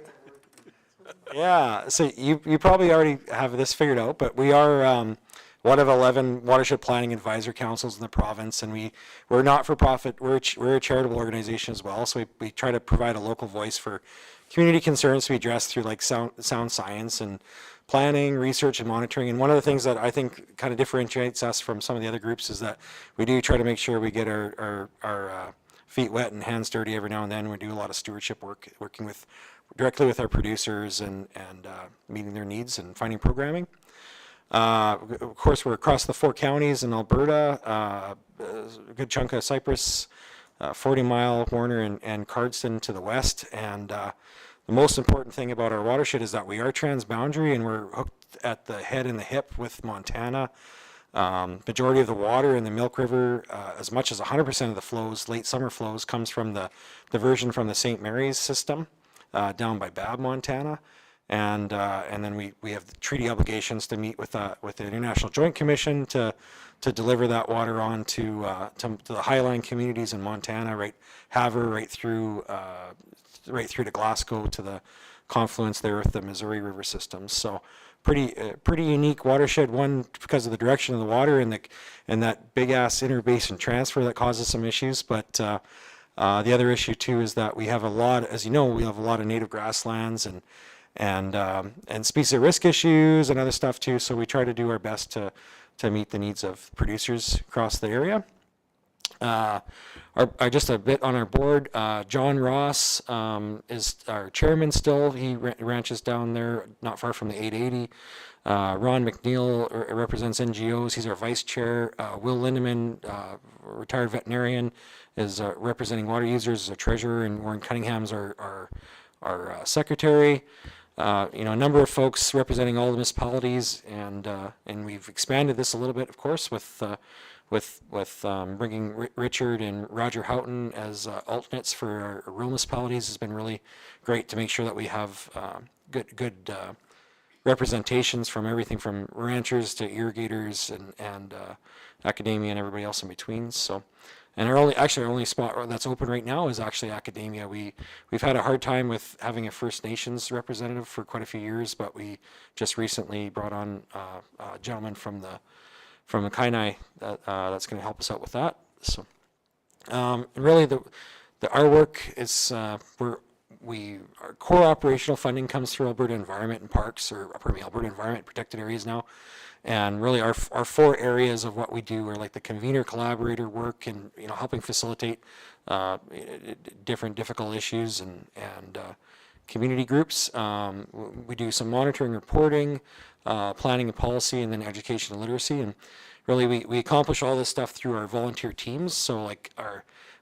Yeah, so you probably already have this figured out, but we are one of 11 watershed planning advisor councils in the province, and we're not for profit. We're a charitable organization as well, so we try to provide a local voice for community concerns to be addressed through like sound science and planning, research, and monitoring. And one of the things that I think kind of differentiates us from some of the other groups is that we do try to make sure we get our feet wet and hands dirty every now and then. We do a lot of stewardship work, working directly with our producers and meeting their needs and finding programming. Of course, we're across the 4 counties in Alberta, a good chunk of Cypress, 40 Mile, Warner, and Cardston to the west. And the most important thing about our watershed is that we are transboundary and we're hooked at the head and the hip with Montana. Majority of the water in the Milk River, as much as 100% of the flows, late summer flows, comes from the diversion from the St. Mary's system down by Babb, Montana. And then we have the treaty obligations to meet with the International Joint Commission to deliver that water on to the Highline communities in Montana, right, Havre, right through to Glasgow to the confluence there with the Missouri River systems. So pretty unique watershed, one because of the direction of the water and that big ass interbasin transfer that causes some issues. But the other issue too is that we have a lot, as you know, we have a lot of native grasslands and species at risk issues and other stuff too. So we try to do our best to meet the needs of producers across the area. Just a bit on our board, John Ross is our chairman still. He ranches down there not far from the 880. Ron McNeil represents NGOs. He's our vice chair. Will Lindeman, retired veterinarian, is representing water users as a treasurer, and Warren Cunningham's our secretary. A number of folks representing all the municipalities, and we've expanded this a little bit, of course, with bringing Richard and Roger Houghton as alternates for our rural municipalities has been really great to make sure that we have good representations from everything from ranchers to irrigators and academia and everybody else in between. So, and our only spot that's open right now is actually academia. We've had a hard time with having a First Nations representative for quite a few years, but we just recently brought on a gentleman from the Kainai that's going to help us out with that. So really our work is our core operational funding comes through Alberta Environment and Parks, or Alberta Environment Protected Areas now. And really our 4 areas of what we do are like the convener collaborator work and helping facilitate different difficult issues and community groups. We do some monitoring, reporting, planning and policy, and then education and literacy. And really we accomplish all this stuff through our volunteer teams. So like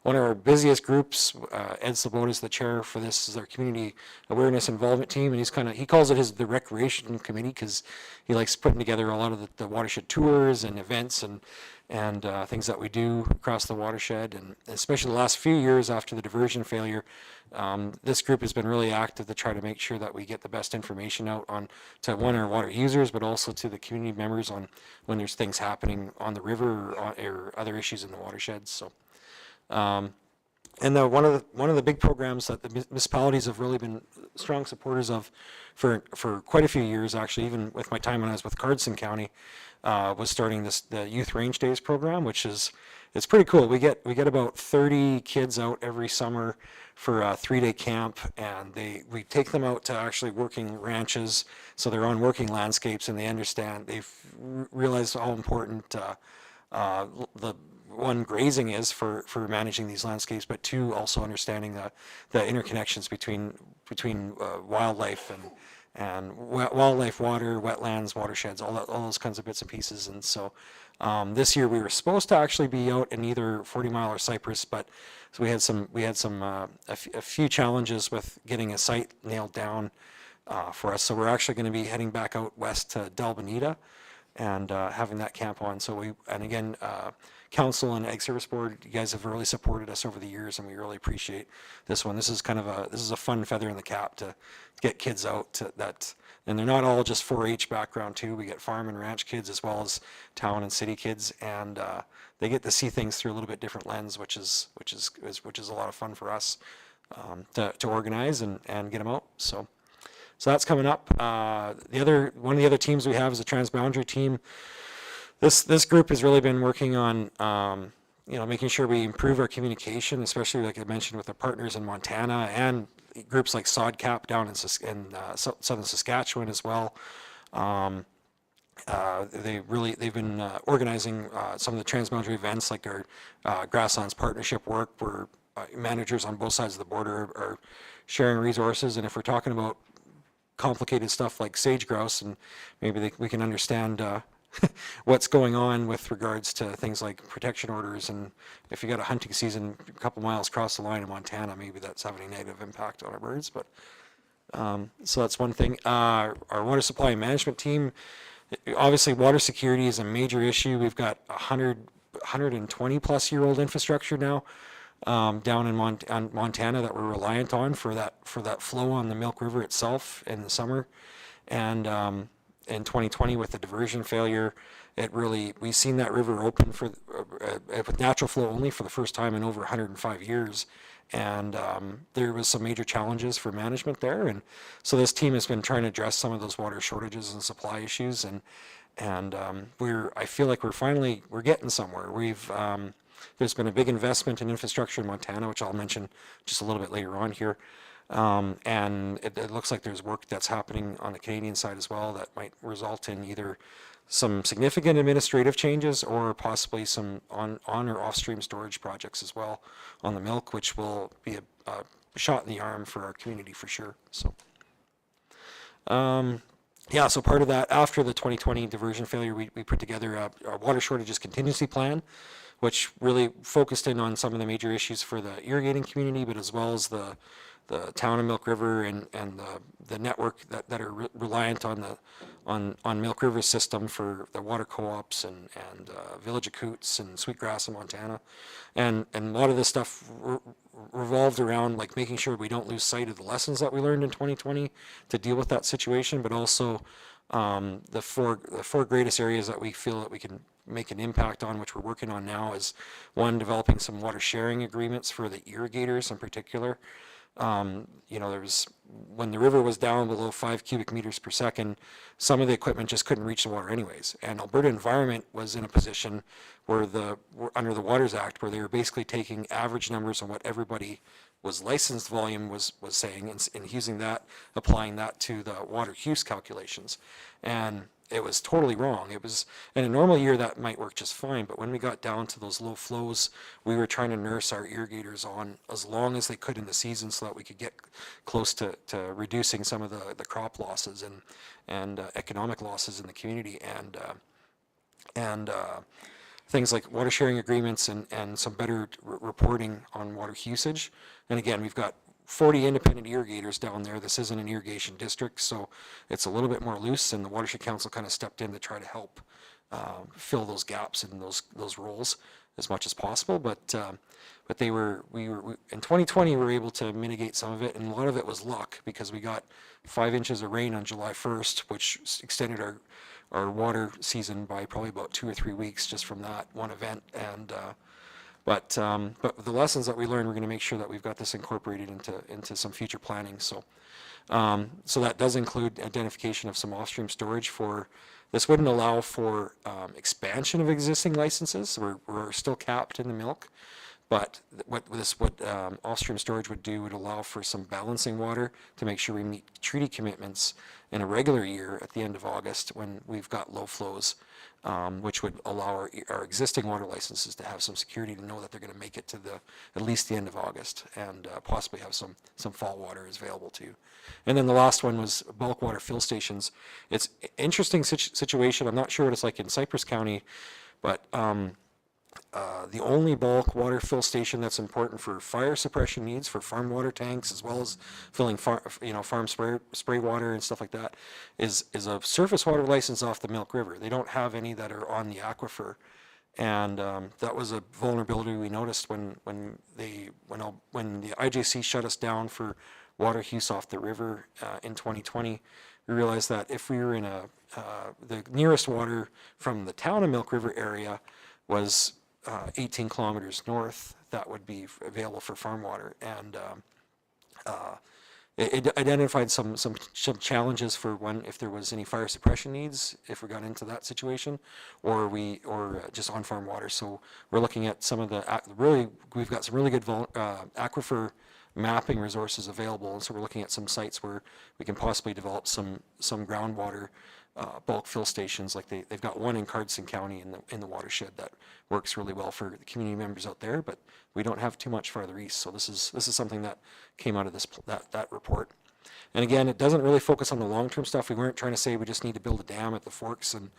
one of our busiest groups, Ed Sloboda is the chair for this, is our community awareness involvement team, and he calls it the recreation committee because he likes putting together a lot of the watershed tours and events and things that we do across the watershed. And especially the last few years after the diversion failure, this group has been really active to try to make sure that we get the best information out to our water users, but also to the community members on when there's things happening on the river or other issues in the watersheds. So. And one of the big programs that the municipalities have really been strong supporters of for quite a few years, actually, even with my time when I was with Cardston County, was starting the Youth Range Days program, which is it's pretty cool. We get about 30 kids out every summer for a 3-day camp, and we take them out to actually working ranches, so they're on working landscapes, and they understand, they've realized how important the one, grazing is for managing these landscapes, but two, also understanding the interconnections between wildlife and wildlife, water, wetlands, watersheds, all those kinds of bits and pieces. And so this year we were supposed to actually be out in either 40 Mile or Cypress, but so we had a few challenges with getting a site nailed down for us. So we're actually going to be heading back out west to Del Bonita and having that camp on. So again, Council and Ag Service Board, you guys have really supported us over the years, and we really appreciate this one. This is a fun feather in the cap to get kids out and they're not all just 4-H background too. We get farm and ranch kids as well as town and city kids, and they get to see things through a little bit different lens, which is a lot of fun for us to organize and get them out. So that's coming up. One of the other teams we have is a transboundary team. This group has really been working on making sure we improve our communication, especially like I mentioned with our partners in Montana and groups like SODCAP down in southern Saskatchewan as well. They've been organizing some of the transboundary events like our Grasslands Partnership work, where managers on both sides of the border are sharing resources. And if we're talking about complicated stuff like sage grouse, and maybe we can understand what's going on with regards to things like protection orders, and if you got a hunting season a couple miles across the line in Montana, maybe that's having a negative impact on our birds. But so that's one thing. Our water supply and management team, obviously water security is a major issue. We've got 120 plus year old infrastructure now down in Montana that we're reliant on for that flow on the Milk River itself in the summer. And in 2020 with the diversion failure, we've seen that river open with natural flow only for the first time in over 105 years. And there was some major challenges for management there. And so this team has been trying to address some of those water shortages and supply issues. And I feel like we're getting somewhere. There's been a big investment in infrastructure in Montana, which I'll mention just a little bit later on here. And it looks like there's work that's happening on the Canadian side as well that might result in either some significant administrative changes or possibly some on or off stream storage projects as well on the Milk, which will be a shot in the arm for our community for sure. So so part of that, after the 2020 diversion failure, we put together a water shortages contingency plan, which really focused in on some of the major issues for the irrigating community, but as well as the town of Milk River and the network that are reliant on Milk River system for the water co-ops and Village of Coots and Sweetgrass in Montana. And a lot of this stuff revolved around like making sure we don't lose sight of the lessons that we learned in 2020 to deal with that situation, but also the four greatest areas that we feel that we can make an impact on, which we're working on now, is one, developing some water sharing agreements for the irrigators in particular. There was, when the river was down below 5 cubic meters per second, some of the equipment just couldn't reach the water anyways. And Alberta Environment was in a position where under the Waters Act, where they were basically taking average numbers on what everybody was licensed volume was saying, and using that, applying that to the water use calculations. And it was totally wrong. It was, in a normal year that might work just fine, but when we got down to those low flows, we were trying to nurse our irrigators on as long as they could in the season so that we could get close to reducing some of the crop losses and economic losses in the community, and things like water sharing agreements and some better reporting on water usage. And again, we've got 40 independent irrigators down there. This isn't an irrigation district, so it's a little bit more loose, and the Watershed Council kind of stepped in to try to help fill those gaps in those roles as much as possible. But we in 2020 we were able to mitigate some of it, and a lot of it was luck because we got 5 inches of rain on July 1st, which extended our water season by probably about 2 or 3 weeks just from that one event. And But the lessons that we learned, we're going to make sure that we've got this incorporated into some future planning. So that does include identification of some off-stream storage for This wouldn't allow for expansion of existing licenses. So we're still capped in the milk. But what off-stream storage would do would allow for some balancing water to make sure we meet treaty commitments in a regular year at the end of August when we've got low flows, which would allow our existing water licenses to have some security to know that they're going to make it to at least the end of August and possibly have some fall water is available too. And then the last one was bulk water fill stations. It's an interesting situation. I'm not sure what it's like in Cypress County, but the only bulk water fill station that's important for fire suppression needs for farm water tanks as well as filling farm spray water and stuff like that is a surface water license off the Milk River. They don't have any that are on the aquifer, and that was a vulnerability we noticed when the IJC shut us down for water use off the river in 2020. We realized that if we were in the nearest water from the town of Milk River area was 18 kilometers north, that would be available for farm water. And it identified some challenges for if there was any fire suppression needs, if we got into that situation, or just on farm water. So we're looking at some of we've got some really good aquifer mapping resources available, and so we're looking at some sites where we can possibly develop some groundwater bulk fill stations. Like they've got one in Carson County in the watershed that works really well for the community members out there, but we don't have too much farther east. So this is something that came out of that report. And again, it doesn't really focus on the long-term stuff. We weren't trying to say we just need to build a dam at the Forks and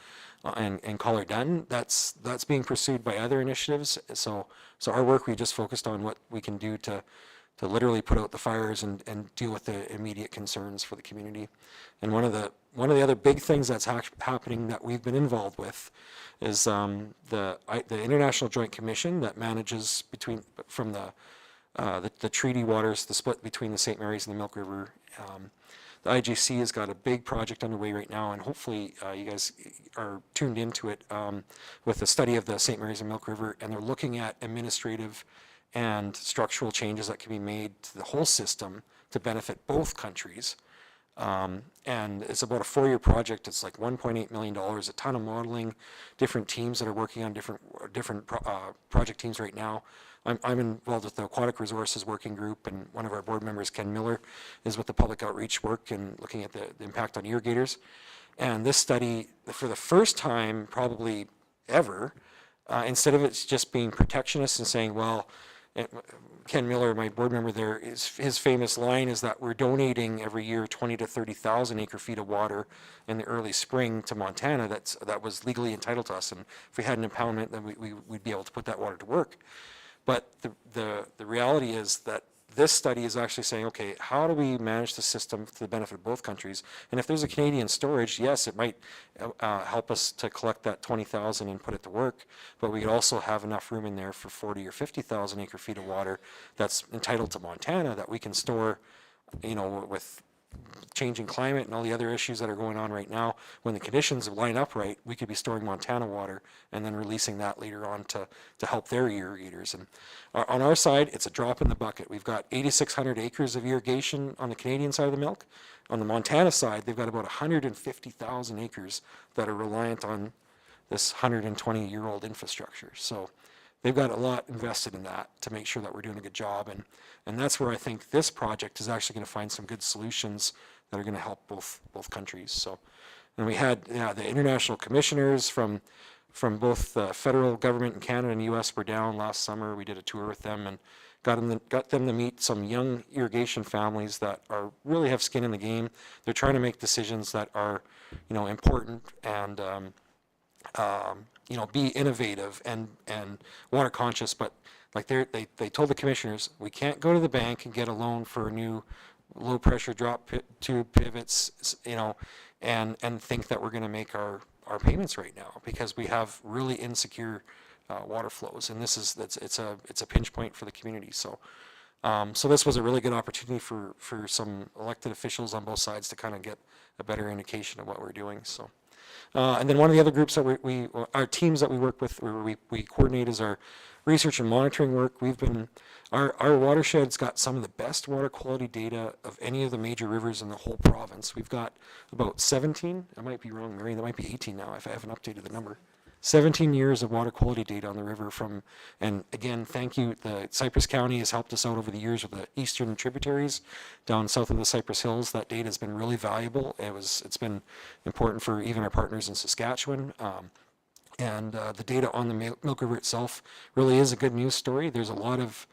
call her done. That's being pursued by other initiatives. So our work, we just focused on what we can do to literally put out the fires and deal with the immediate concerns for the community. And one of the other big things that's happening that we've been involved with is the International Joint Commission that manages from the treaty waters, the split between the St. Mary's and the Milk River. The IJC has got a big project underway right now, and hopefully you guys are tuned into it with the study of the St. Mary's and Milk River, and they're looking at administrative and structural changes that can be made to the whole system to benefit both countries. And it's about a 4-year project. It's like $1.8 million, a ton of modeling, different teams that are working on different project teams right now. I'm involved with the Aquatic Resources Working Group, and one of our board members, Ken Miller, is with the public outreach work and looking at the impact on irrigators. And this study, for the first time probably ever, instead of it just being protectionist and saying, well, Ken Miller, my board member there, his famous line is that we're donating every year 20 to 30,000 acre feet of water in the early spring to Montana that was legally entitled to us. And if we had an impoundment, then we'd be able to put that water to work. But the reality is that this study is actually saying, okay, how do we manage the system to the benefit of both countries? And if there's a Canadian storage, yes, it might help us to collect that 20,000 and put it to work, but we could also have enough room in there for 40 or 50,000 acre feet of water that's entitled to Montana that we can store, with changing climate and all the other issues that are going on right now. When the conditions line up right, we could be storing Montana water and then releasing that later on to help their irrigators. And on our side, it's a drop in the bucket. We've got 8,600 acres of irrigation on the Canadian side of the Milk. On the Montana side, they've got about 150,000 acres that are reliant on this 120-year-old infrastructure. So they've got a lot invested in that to make sure that we're doing a good job. And that's where I think this project is actually going to find some good solutions that are going to help both countries. So, and we had the international commissioners from both the federal government in Canada and U.S. were down last summer. We did a tour with them and got them to meet some young irrigation families that really have skin in the game. They're trying to make decisions that are, important and be innovative and water conscious, but like they told the commissioners, we can't go to the bank and get a loan for a new low pressure drop tube pivots, and think that we're going to make our payments right now because we have really insecure water flows, and it's a pinch point for the community. So this was a really good opportunity for some elected officials on both sides to kind of get a better indication of what we're doing. So And then one of the other groups that our teams that we work with, where we coordinate, is our research and monitoring work. Our watershed's got some of the best water quality data of any of the major rivers in the whole province. We've got about 17, I might be wrong, Marion, that might be 18 now if I haven't updated the number. 17 years of water quality data on the river and again, thank you, the Cypress County has helped us out over the years with the eastern tributaries down south of the Cypress Hills. That data has been really valuable. It's been important for even our partners in Saskatchewan. And the data on the Milk River itself really is a good news story. There's a lot of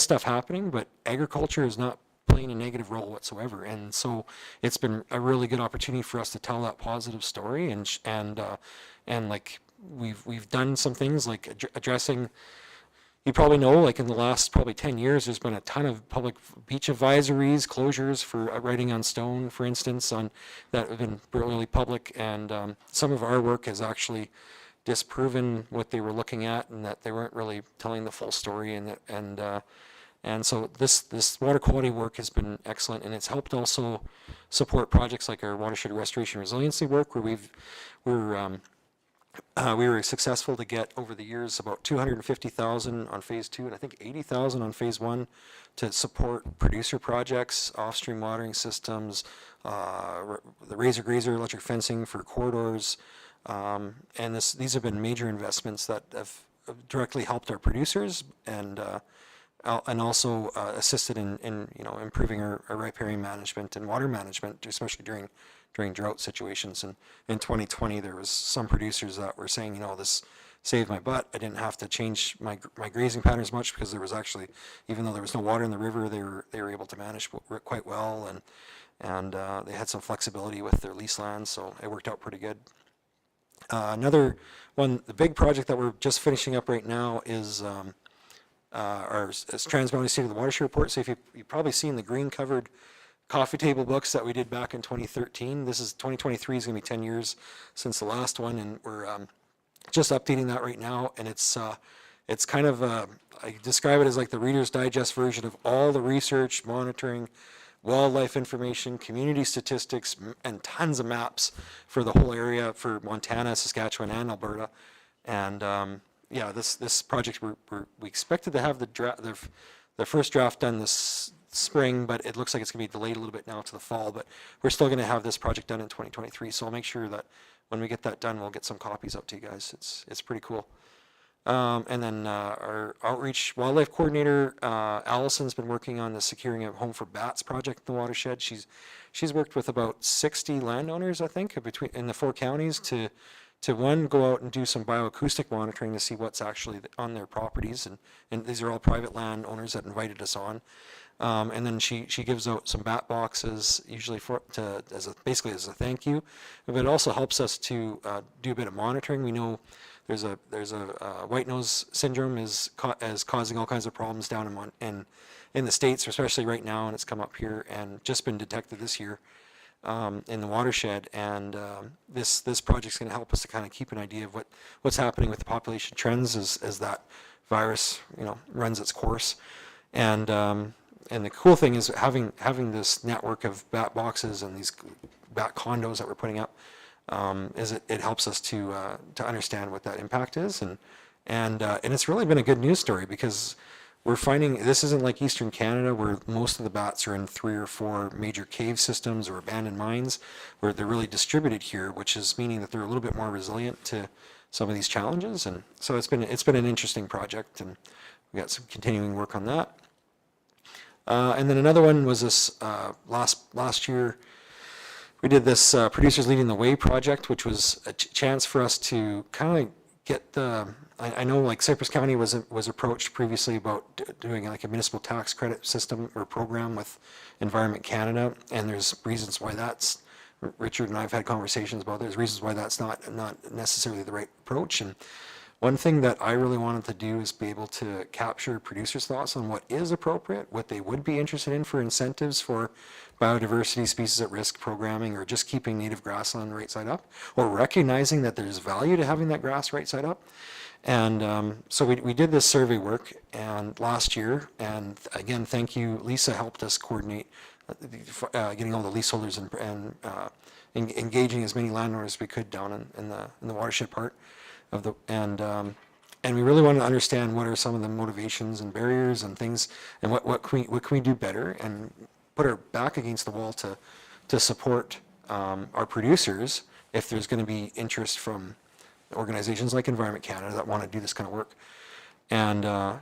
stuff happening, but agriculture is not playing a negative role whatsoever. And so it's been a really good opportunity for us to tell that positive story and like we've done some things like addressing, you probably know, like in the last probably 10 years, there's been a ton of public beach advisories, closures for writing on stone, for instance, that have been really public. And some of our work has actually disproven what they were looking at and that they weren't really telling the full story. And so this water quality work has been excellent, and it's helped also support projects like our watershed restoration resiliency work, where we were successful to get over the years about $250,000 on phase 2 and I think $80,000 on phase 1 to support producer projects, off-stream watering systems, the razor grazer electric fencing for corridors, and these have been major investments that have directly helped our producers and also assisted in improving our riparian management and water management, especially during drought situations. And in 2020, there was some producers that were saying, this saved my butt. I didn't have to change my grazing patterns much because there was actually, even though there was no water in the river, they were able to manage quite well, and they had some flexibility with their lease lands, so it worked out pretty good. Another one, the big project that we're just finishing up right now is our Trans Mountain State of the Watershed Report. So if you've probably seen the green covered coffee table books that we did back in 2013. This is 2023 is going to be 10 years since the last one, and we're just updating that right now. And it's kind of I describe it as like the Reader's Digest version of all the research, monitoring, wildlife information, community statistics, and tons of maps for the whole area for Montana, Saskatchewan, and Alberta. And yeah, this project we expected to have the first draft done this spring, but it looks like it's going to be delayed a little bit now to the fall, but we're still going to have this project done in 2023, so I'll make sure that when we get that done, we'll get some copies out to you guys. It's pretty cool. And then our outreach wildlife coordinator, Allison's been working on the Securing a Home for Bats project in the watershed. She's worked with about 60 landowners, I think, in the 4 counties to one, go out and do some bioacoustic monitoring to see what's actually on their properties, and these are all private landowners that invited us on. And then she gives out some bat boxes, usually basically as a thank you. But it also helps us to do a bit of monitoring. We know there's a white nose syndrome is causing all kinds of problems down in the States, especially right now, and it's come up here and just been detected this year in the watershed. And this project's going to help us to kind of keep an idea of what's happening with the population trends as that virus runs its course. And the cool thing is having this network of bat boxes and these bat condos that we're putting up, it helps us to understand what that impact is, and it's really been a good news story because we're finding this isn't like Eastern Canada where most of the bats are in 3 or 4 major cave systems or abandoned mines, where they're really distributed here, which is meaning that they're a little bit more resilient to some of these challenges. And so it's been an interesting project, and we got some continuing work on that. And then another one was this last year. We did this Producers Leading the Way project, which was a chance for us to kind of get I know like Cypress County was approached previously about doing like a municipal tax credit system or program with Environment Canada, and there's reasons why Richard and I have had conversations about, there's reasons why that's not necessarily the right approach. And one thing that I really wanted to do is be able to capture producers' thoughts on what is appropriate, what they would be interested in for incentives for biodiversity, species at risk programming, or just keeping native grassland right side up, or recognizing that there's value to having that grass right side up. And so we did this survey work last year, and again, thank you. Lisa helped us coordinate getting all the leaseholders and engaging as many landowners as we could down in the watershed part of the, and we really wanted to understand what are some of the motivations and barriers and things, and what can we do better, and put our back against the wall to support our producers if there's going to be interest from organizations like Environment Canada that want to do this kind of work. And I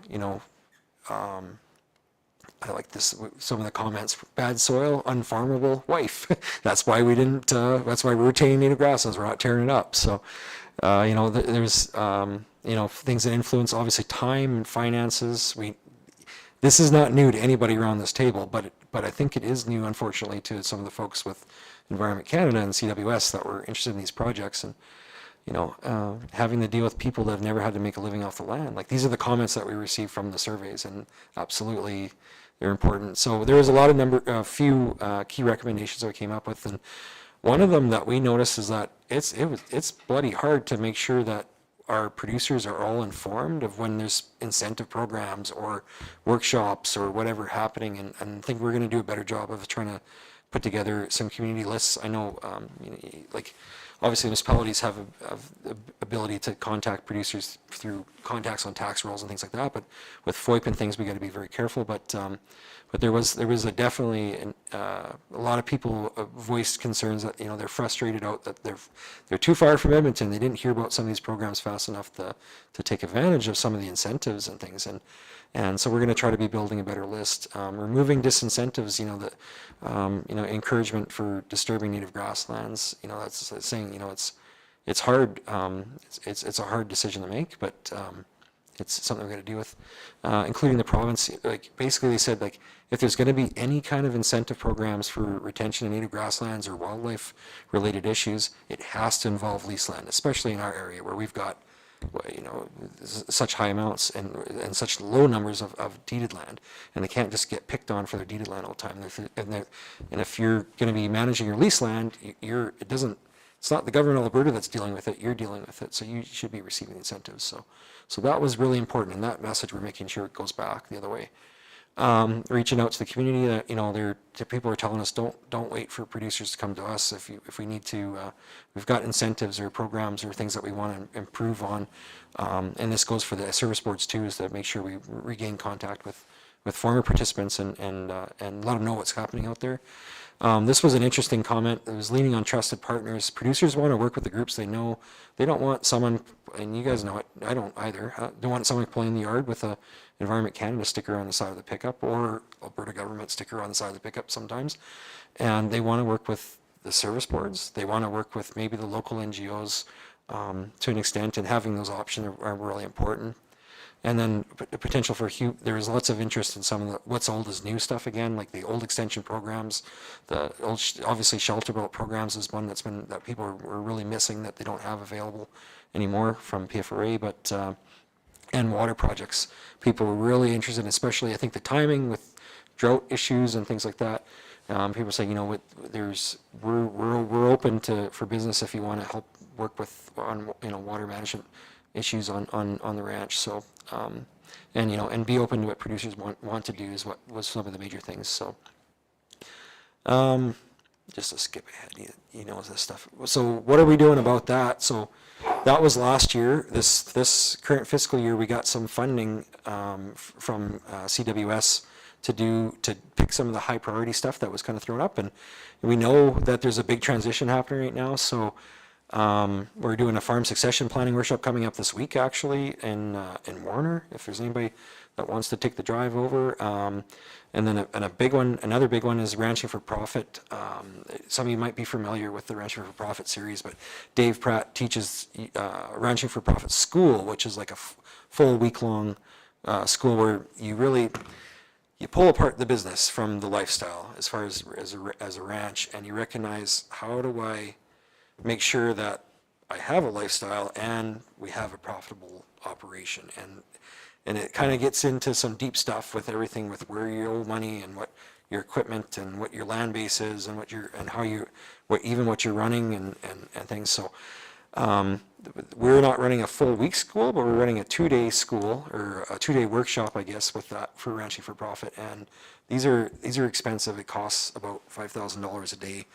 like this, some of the comments: bad soil, unfarmable, wife. That's why we didn't, that's why we're retaining native grasslands, we're not tearing it up. So, there's, things that influence, obviously, time and finances. This is not new to anybody around this table, but I think it is new, unfortunately, to some of the folks with Environment Canada and CWS that were interested in these projects, and having to deal with people that have never had to make a living off the land. Like, these are the comments that we received from the surveys, and absolutely they're important. So there was a few key recommendations that we came up with, and one of them that we noticed is that it's bloody hard to make sure that our producers are all informed of when there's incentive programs or workshops or whatever happening, and I think we're going to do a better job of trying to put together some community lists. I know, like, obviously municipalities have the ability to contact producers through contacts on tax rolls and things like that, but with FOIP and things, we got to be very careful. But there was definitely a lot of people voiced concerns that they're frustrated out that they're too far from Edmonton. They didn't hear about some of these programs fast enough to take advantage of some of the incentives and things. And so we're going to try to be building a better list, removing disincentives, encouragement for disturbing native grasslands. That's saying, it's hard. It's a hard decision to make, but it's something we're going to deal with, including the province. Like, basically, they said, like, if there's going to be any kind of incentive programs for retention of native grasslands or wildlife-related issues, it has to involve lease land, especially in our area where we've got such high amounts and such low numbers of deeded land, and they can't just get picked on for their deeded land all the time. And if you're going to be managing your lease land, it's not the government of Alberta that's dealing with it, you're dealing with it, so you should be receiving incentives. So that was really important, and that message, we're making sure it goes back the other way. Reaching out to the community, that people are telling us, don't wait for producers to come to us if we need to. We've got incentives or programs or things that we want to improve on, and this goes for the service boards too, is to make sure we regain contact with former participants and let them know what's happening out there. This was an interesting comment. It was leaning on trusted partners. Producers want to work with the groups they know. They don't want someone, and you guys know it, I don't either, don't want someone playing the yard with a Environment Canada sticker on the side of the pickup or Alberta government sticker on the side of the pickup sometimes. And they want to work with the service boards. They want to work with maybe the local NGOs to an extent, and having those options are really important. And then the potential for there is lots of interest in some of the what's old is new stuff again, like the old extension programs. The old, obviously, shelter belt programs is one that people are really missing, that they don't have available anymore from PFRA. But and water projects, people are really interested in, especially I think the timing with drought issues and things like that. People say, we're open for business if you want to help work with on water management issues on the ranch. So and be open to what producers want to do is what was some of the major things. So just to skip ahead, this stuff. So what are we doing about that? So that was last year. This current fiscal year, we got some funding from CWS to pick some of the high priority stuff that was kind of thrown up, and we know that there's a big transition happening right now. So we're doing a farm succession planning workshop coming up this week, actually, in Warner, if there's anybody that wants to take the drive over. And then another big one is Ranching for Profit. Some of you might be familiar with the Ranching for Profit series, but Dave Pratt teaches Ranching for Profit School, which is like a full week-long school where you pull apart the business from the lifestyle as far as a ranch, and you recognize, how do I make sure that I have a lifestyle and we have a profitable operation? And it kind of gets into some deep stuff with everything, with where you owe money and what your equipment and what your land base is and what you're running and things. So We're not running a full week school, but we're running a 2-day school, or a 2-day workshop, I guess, with that for Ranching for Profit. And these are expensive. It costs about $5,000 a day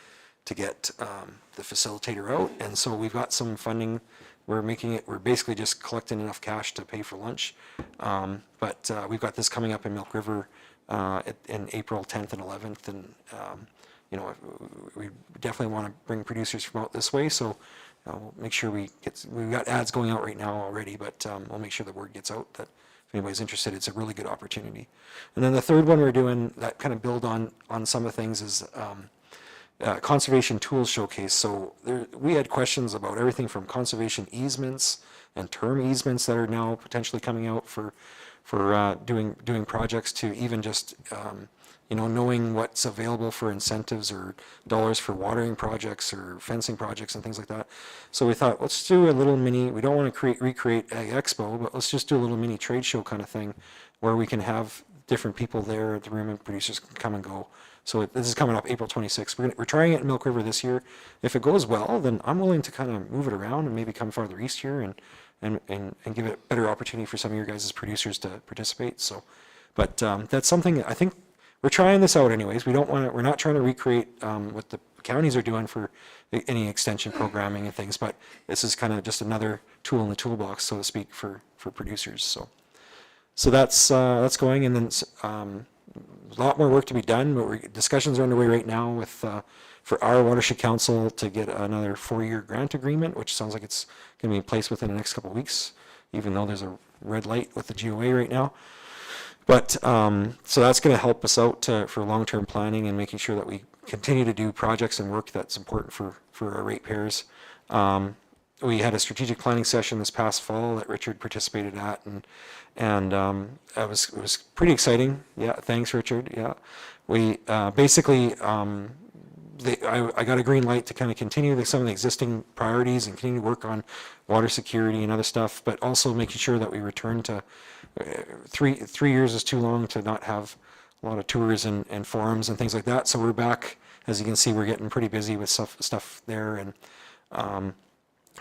to get the facilitator out. And so we've got some funding. We're basically just collecting enough cash to pay for lunch. But we've got this coming up in Milk River in April 10th and 11th. And, we definitely want to bring producers from out this way. So we'll make sure we've got ads going out right now already, but we'll make sure the word gets out that if anybody's interested, it's a really good opportunity. And then the third one we're doing that kind of build on some of the things is conservation tools showcase. So we had questions about everything from conservation easements and term easements that are now potentially coming out for doing projects, to even just knowing what's available for incentives or dollars for watering projects or fencing projects and things like that. So we thought, let's do a little mini, we don't want to recreate Ag Expo, but let's just do a little mini trade show kind of thing where we can have different people there at the room and producers can come and go. So this is coming up April 26th. We're trying it in Milk River this year. If it goes well, then I'm willing to kind of move it around and maybe come farther east here and give it a better opportunity for some of your guys' producers to participate. So, but that's something I think we're trying this out anyways. We're not trying to recreate what the counties are doing for any extension programming and things, but this is kind of just another tool in the toolbox, so to speak, for producers. So that's going, and then a lot more work to be done, but discussions are underway right now with for our watershed council to get another 4-year grant agreement, which sounds like it's going to be in place within the next couple of weeks, even though there's a red light with the GOA right now. But so that's going to help us out for long-term planning and making sure that we continue to do projects and work that's important for our ratepayers. We had a strategic planning session this past fall that Richard participated at, and it was pretty exciting. Yeah, thanks, Richard. Yeah, we basically I got a green light to kind of continue some of the existing priorities and continue to work on water security and other stuff, but also making sure that we return to 3 years is too long to not have a lot of tours and forums and things like that. So we're back, as you can see, we're getting pretty busy with stuff there. And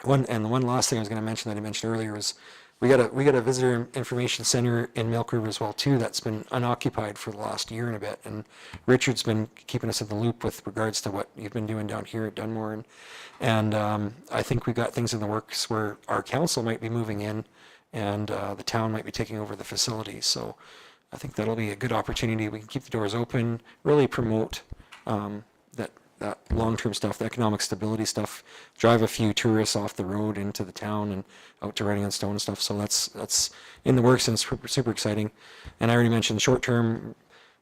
one last thing I was going to mention that I mentioned earlier was we got a visitor information center in Milk River as well too that's been unoccupied for the last year and a bit, and Richard's been keeping us in the loop with regards to what you've been doing down here at Dunmore, and I think we've got things in the works where our council might be moving in and the town might be taking over the facility. So I think that'll be a good opportunity. We can keep the doors open, really promote that long-term stuff, the economic stability stuff, drive a few tourists off the road into the town and out to Writing on Stone and stuff. So that's in the works, and it's super exciting. And I already mentioned short-term,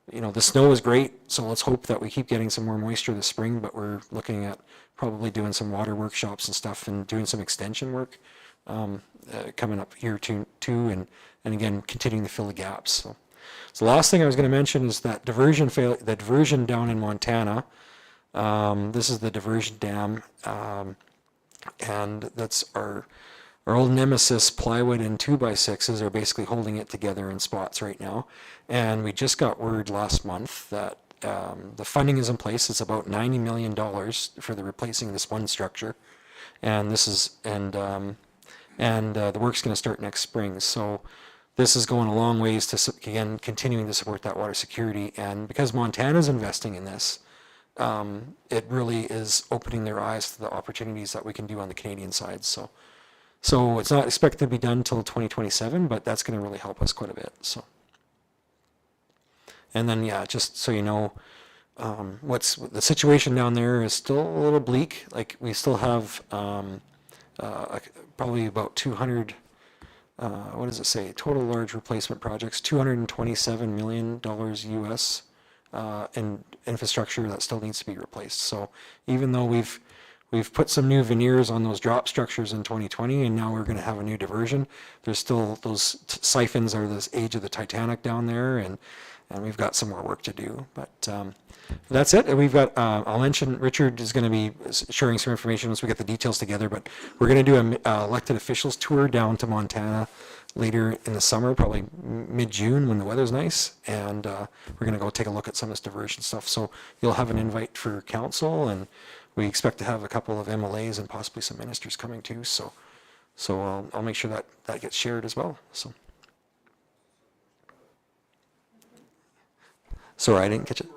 the snow is great, so let's hope that we keep getting some more moisture this spring, but we're looking at probably doing some water workshops and stuff and doing some extension work coming up here too, and again, continuing to fill the gaps. So the last thing I was going to mention is that diversion down in Montana. This is the diversion dam, and that's our old nemesis plywood and 2x6s are basically holding it together in spots right now. And we just got word last month that the funding is in place. It's about $90 million for the replacing this one structure, and the work's going to start next spring. So this is going a long ways to, again, continuing to support that water security. And because Montana's investing in this, it really is opening their eyes to the opportunities that we can do on the Canadian side. So it's not expected to be done until 2027, but that's going to really help us quite a bit. So, and then just so you know, what's the situation down there is still a little bleak. Like we still have probably about 200. What does it say? Total large replacement projects, $227 million US. And infrastructure that still needs to be replaced. So even though we've put some new veneers on those drop structures in 2020, and now we're going to have a new diversion, there's still those siphons are this age of the Titanic down there, and we've got some more work to do. But that's it. And we've got, I'll mention, Richard is going to be sharing some information once we get the details together, but we're going to do an elected officials tour down to Montana later in the summer, probably mid-June when the weather's nice, and we're going to go take a look at some of this diversion stuff. So you'll have an invite for council, and we expect to have a couple of MLAs and possibly some ministers coming too, so I'll make sure that that gets shared as well, so. Sorry, I didn't catch it.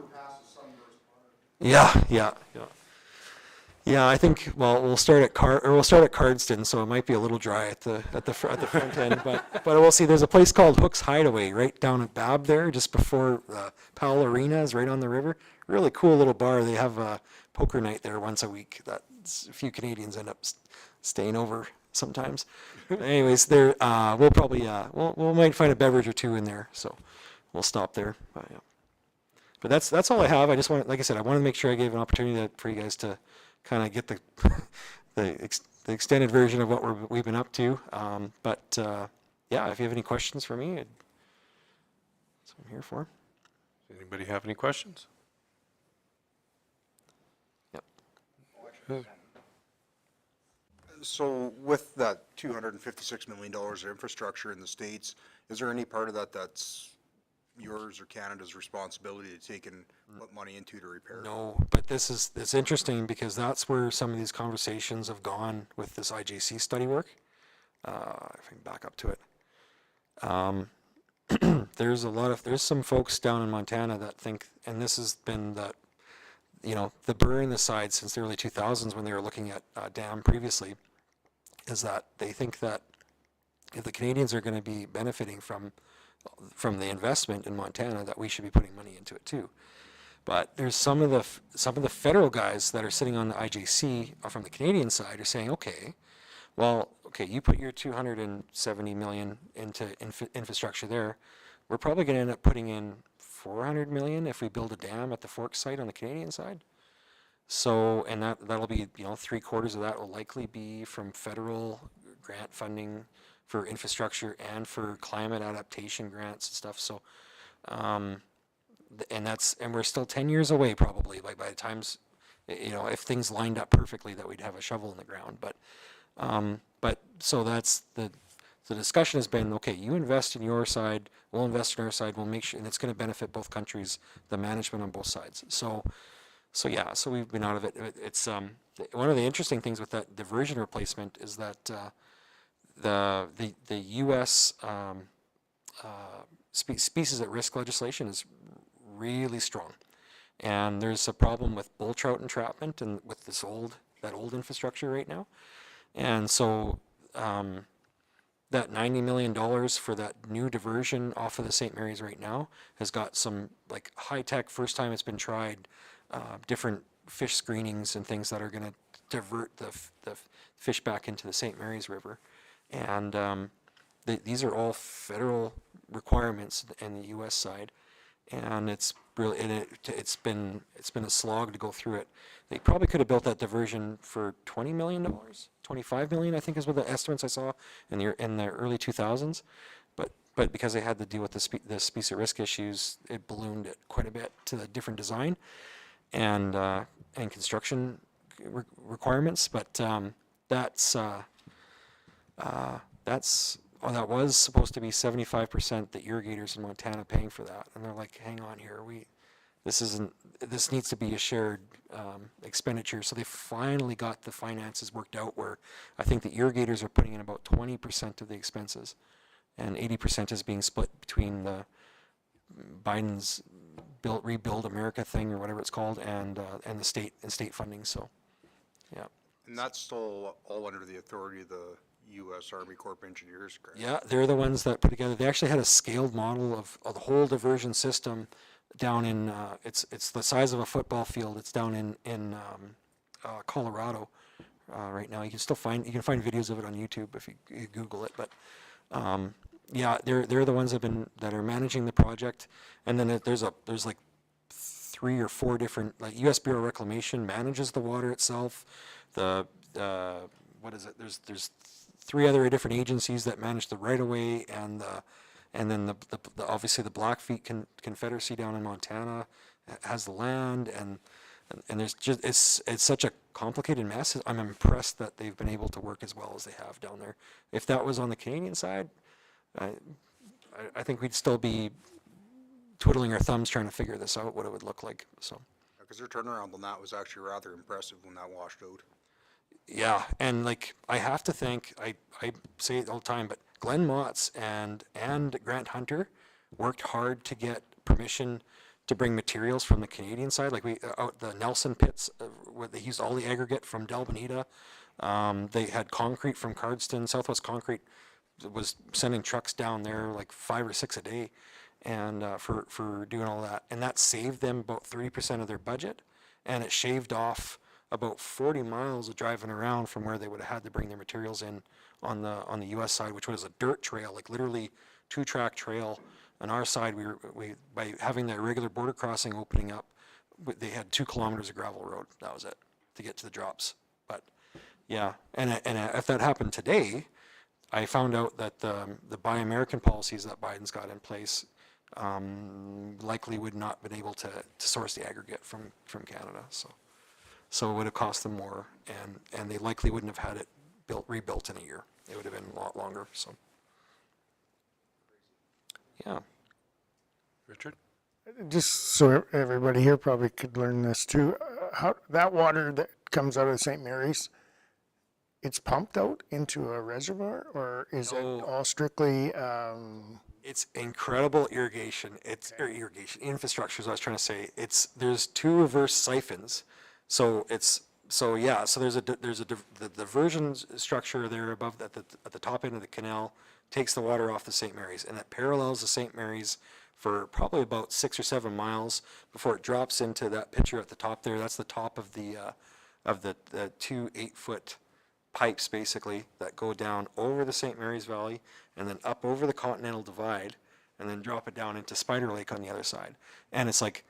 Yeah. Yeah, I think, well, we'll start at Cardston, so it might be a little dry at the front end, but we'll see. There's a place called Hook's Hideaway right down at Bab there, just before Powell Arena is right on the river. Really cool little bar. They have a poker night there once a week. That's a few Canadians end up staying over sometimes. But anyways, there we'll probably we might find a beverage or two in there, so we'll stop there. But that's all I have. I just want, like I said, I wanted to make sure I gave an opportunity for you guys to kind of get the extended version of what we've been up to. Yeah, if you have any questions for me, that's what I'm here for. Anybody have any questions? Yep. So with that $256 million of infrastructure in the States, is there any part of that that's yours or Canada's responsibility to take and put money into to repair? No, but it's interesting because that's where some of these conversations have gone with this IJC study work. If I can back up to it. There's some folks down in Montana that think, and this has been the burr in the side since the early 2000s when they were looking at dam previously, is that they think that if the Canadians are going to be benefiting from the investment in Montana, that we should be putting money into it too. But there's some of the federal guys that are sitting on the IJC from the Canadian side are saying, okay, you put your 270 million into infrastructure there. We're probably going to end up putting in 400 million if we build a dam at the Fork site on the Canadian side. So, and that'll be, 3/4 of that will likely be from federal grant funding for infrastructure and for climate adaptation grants and stuff. So, and we're still 10 years away probably, like by the times, if things lined up perfectly, that we'd have a shovel in the ground. But so that's the discussion has been, okay, you invest in your side, we'll invest in our side, we'll make sure, and it's going to benefit both countries, the management on both sides. So we've been out of it. It's one of the interesting things with that diversion replacement is that the U.S. Species at risk legislation is really strong, and there's a problem with bull trout entrapment and with that old infrastructure right now, and so that $90 million for that new diversion off of the St. Mary's right now has got some like high tech, first time it's been tried, different fish screenings and things that are going to divert the fish back into the St. Mary's River. And these are all federal requirements in the U.S. side, and it's really it's been a slog to go through it. They probably could have built that diversion for $20 million, $25 million, I think is what the estimates I saw in the early 2000s, but because they had to deal with the species at risk issues, it ballooned it quite a bit to the different design and construction requirements. But that was supposed to be 75% the irrigators in Montana paying for that, and they're like, hang on here, this needs to be a shared expenditure. So they finally got the finances worked out where I think the irrigators are putting in about 20% of the expenses, and 80% is being split between the Biden's Rebuild America thing or whatever it's called, and the state funding. So, yeah. And that's still all under the authority of the U.S. Army Corps of Engineers, correct? Yeah, they're the ones that put together. They actually had a scaled model of the whole diversion system down in. It's the size of a football field. It's down in Colorado right now. You can find videos of it on YouTube if you Google it. But yeah, they're the ones that are managing the project. And then there's like 3 or 4 different, like U.S. Bureau of Reclamation manages the water itself. What is it? There's 3 other different agencies that manage the right of way, and then obviously the Blackfeet Confederacy down in Montana has the land, and there's just it's such a complicated mess. I'm impressed that they've been able to work as well as they have down there. If that was on the Canadian side, I think we'd still be twiddling our thumbs trying to figure this out, what it would look like. So. because their turnaround on that was actually rather impressive when that washed out. Yeah, and like I have to thank, I say it all the time, but Glenn Motz and Grant Hunter worked hard to get permission to bring materials from the Canadian side. Like we out the Nelson pits, where they used all the aggregate from Del Bonita. They had concrete from Cardston. Southwest Concrete was sending trucks down there like 5 or 6 a day, and for doing all that, and that saved them about 30% of their budget, and it shaved off about 40 miles of driving around from where they would have had to bring their materials in on the U.S. side, which was a dirt trail, like literally 2-track trail. On our side, we by having that regular border crossing opening up, they had 2 kilometers of gravel road. That was it to get to the drops. But yeah, and if that happened today, I found out that the Buy American policies that Biden's got in place likely would not been able to source the aggregate from Canada. So it would have cost them more, and they likely wouldn't have had it rebuilt in a year. It would have been a lot longer. So yeah. Richard? Just so everybody here probably could learn this too, how, that water that comes out of St. Mary's, it's pumped out into a reservoir, or is it all strictly, It's incredible irrigation. Irrigation infrastructure is what I was trying to say. There's 2 reverse siphons, so there's a the diversion structure there above at the top end of the canal takes the water off the St. Mary's, and it parallels the St. Mary's for probably about 6 or 7 miles before it drops into that picture at the top there. That's the top of the 2 8-foot pipes basically that go down over the St. Mary's Valley and then up over the Continental Divide and then drop it down into Spider Lake on the other side. And it's like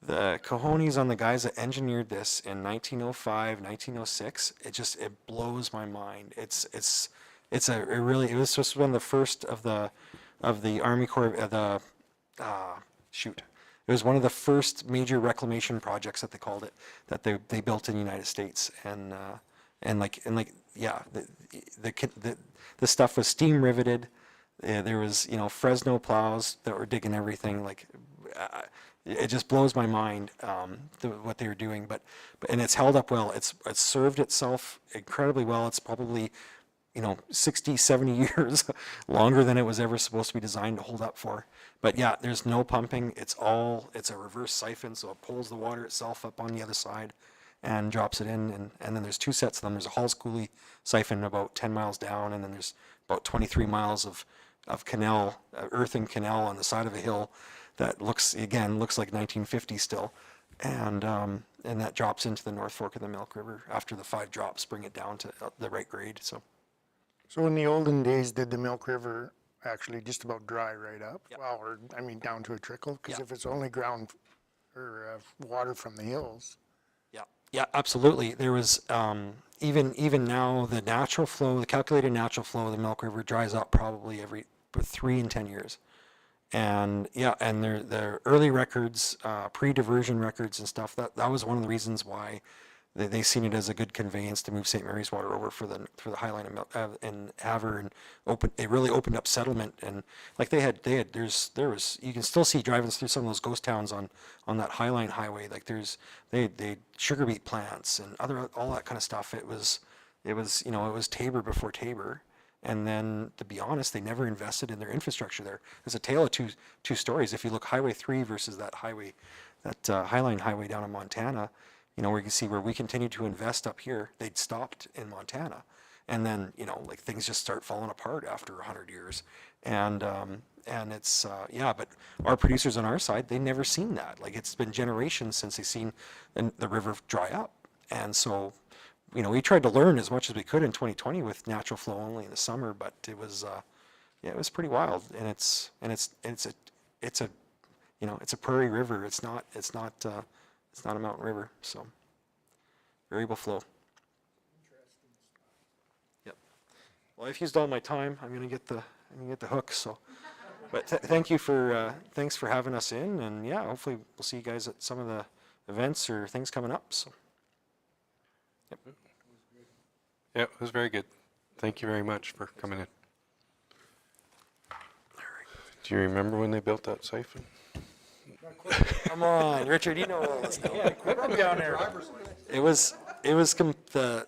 the cojones on the guys that engineered this in 1905, 1906. It blows my mind. It was just one of the first of the Army Corps It was one of the first major reclamation projects that they called it, that they built in the United States, and the stuff was steam riveted. There was Fresno plows that were digging everything. It just blows my mind what they were doing, but it's held up well. It's served itself incredibly well. It's probably 60, 70 years longer than it was ever supposed to be designed to hold up for. But yeah, there's no pumping. It's a reverse siphon, so it pulls the water itself up on the other side and drops it in. And then there's 2 sets of them. There's a Halls Coulee siphon about 10 miles down, and then there's about 23 miles of canal, earthen canal on the side of a hill that looks like 1950 still. And that drops into the North Fork of the Milk River after the 5 drops bring it down to the right grade. So in the olden days, did the Milk River actually just about dry right up? Yeah. Well, down to a trickle? Because Yeah. if it's only ground or water from the hills. yeah, absolutely. There was even now the natural flow, the calculated natural flow of the Milk River dries up probably every 3 and 10 years. And yeah, and their early records, pre-diversion records and stuff, that was one of the reasons why they seen it as a good conveyance to move St. Mary's water over for the Highline and Havre, and it really opened up settlement. And like there was you can still see driving through some of those ghost towns on that Highline highway. Like they sugar beet plants and all that kind of stuff. It was Tabor before Tabor. And then, to be honest, they never invested in their infrastructure there. There's a tale of two stories. If you look Highway 3 versus that highway, that Highline highway down in Montana, where you can see where we continue to invest up here, they'd stopped in Montana. And then, things just start falling apart after 100 years. And it's, but our producers on our side, they never seen that. Like, it's been generations since they've seen the river dry up. And so, we tried to learn as much as we could in 2020 with natural flow only in the summer, but it was pretty wild. And it's a prairie river. It's not a mountain river. So variable flow. Yep. Well, I've used all my time. I'm gonna get the hook. So, but thanks for having us in, and yeah, hopefully we'll see you guys at some of the events or things coming up. So. Yep. Yeah, it was very good. Thank you very much for coming in. Do you remember when they built that siphon? Come on, Richard, you know all this now. It was the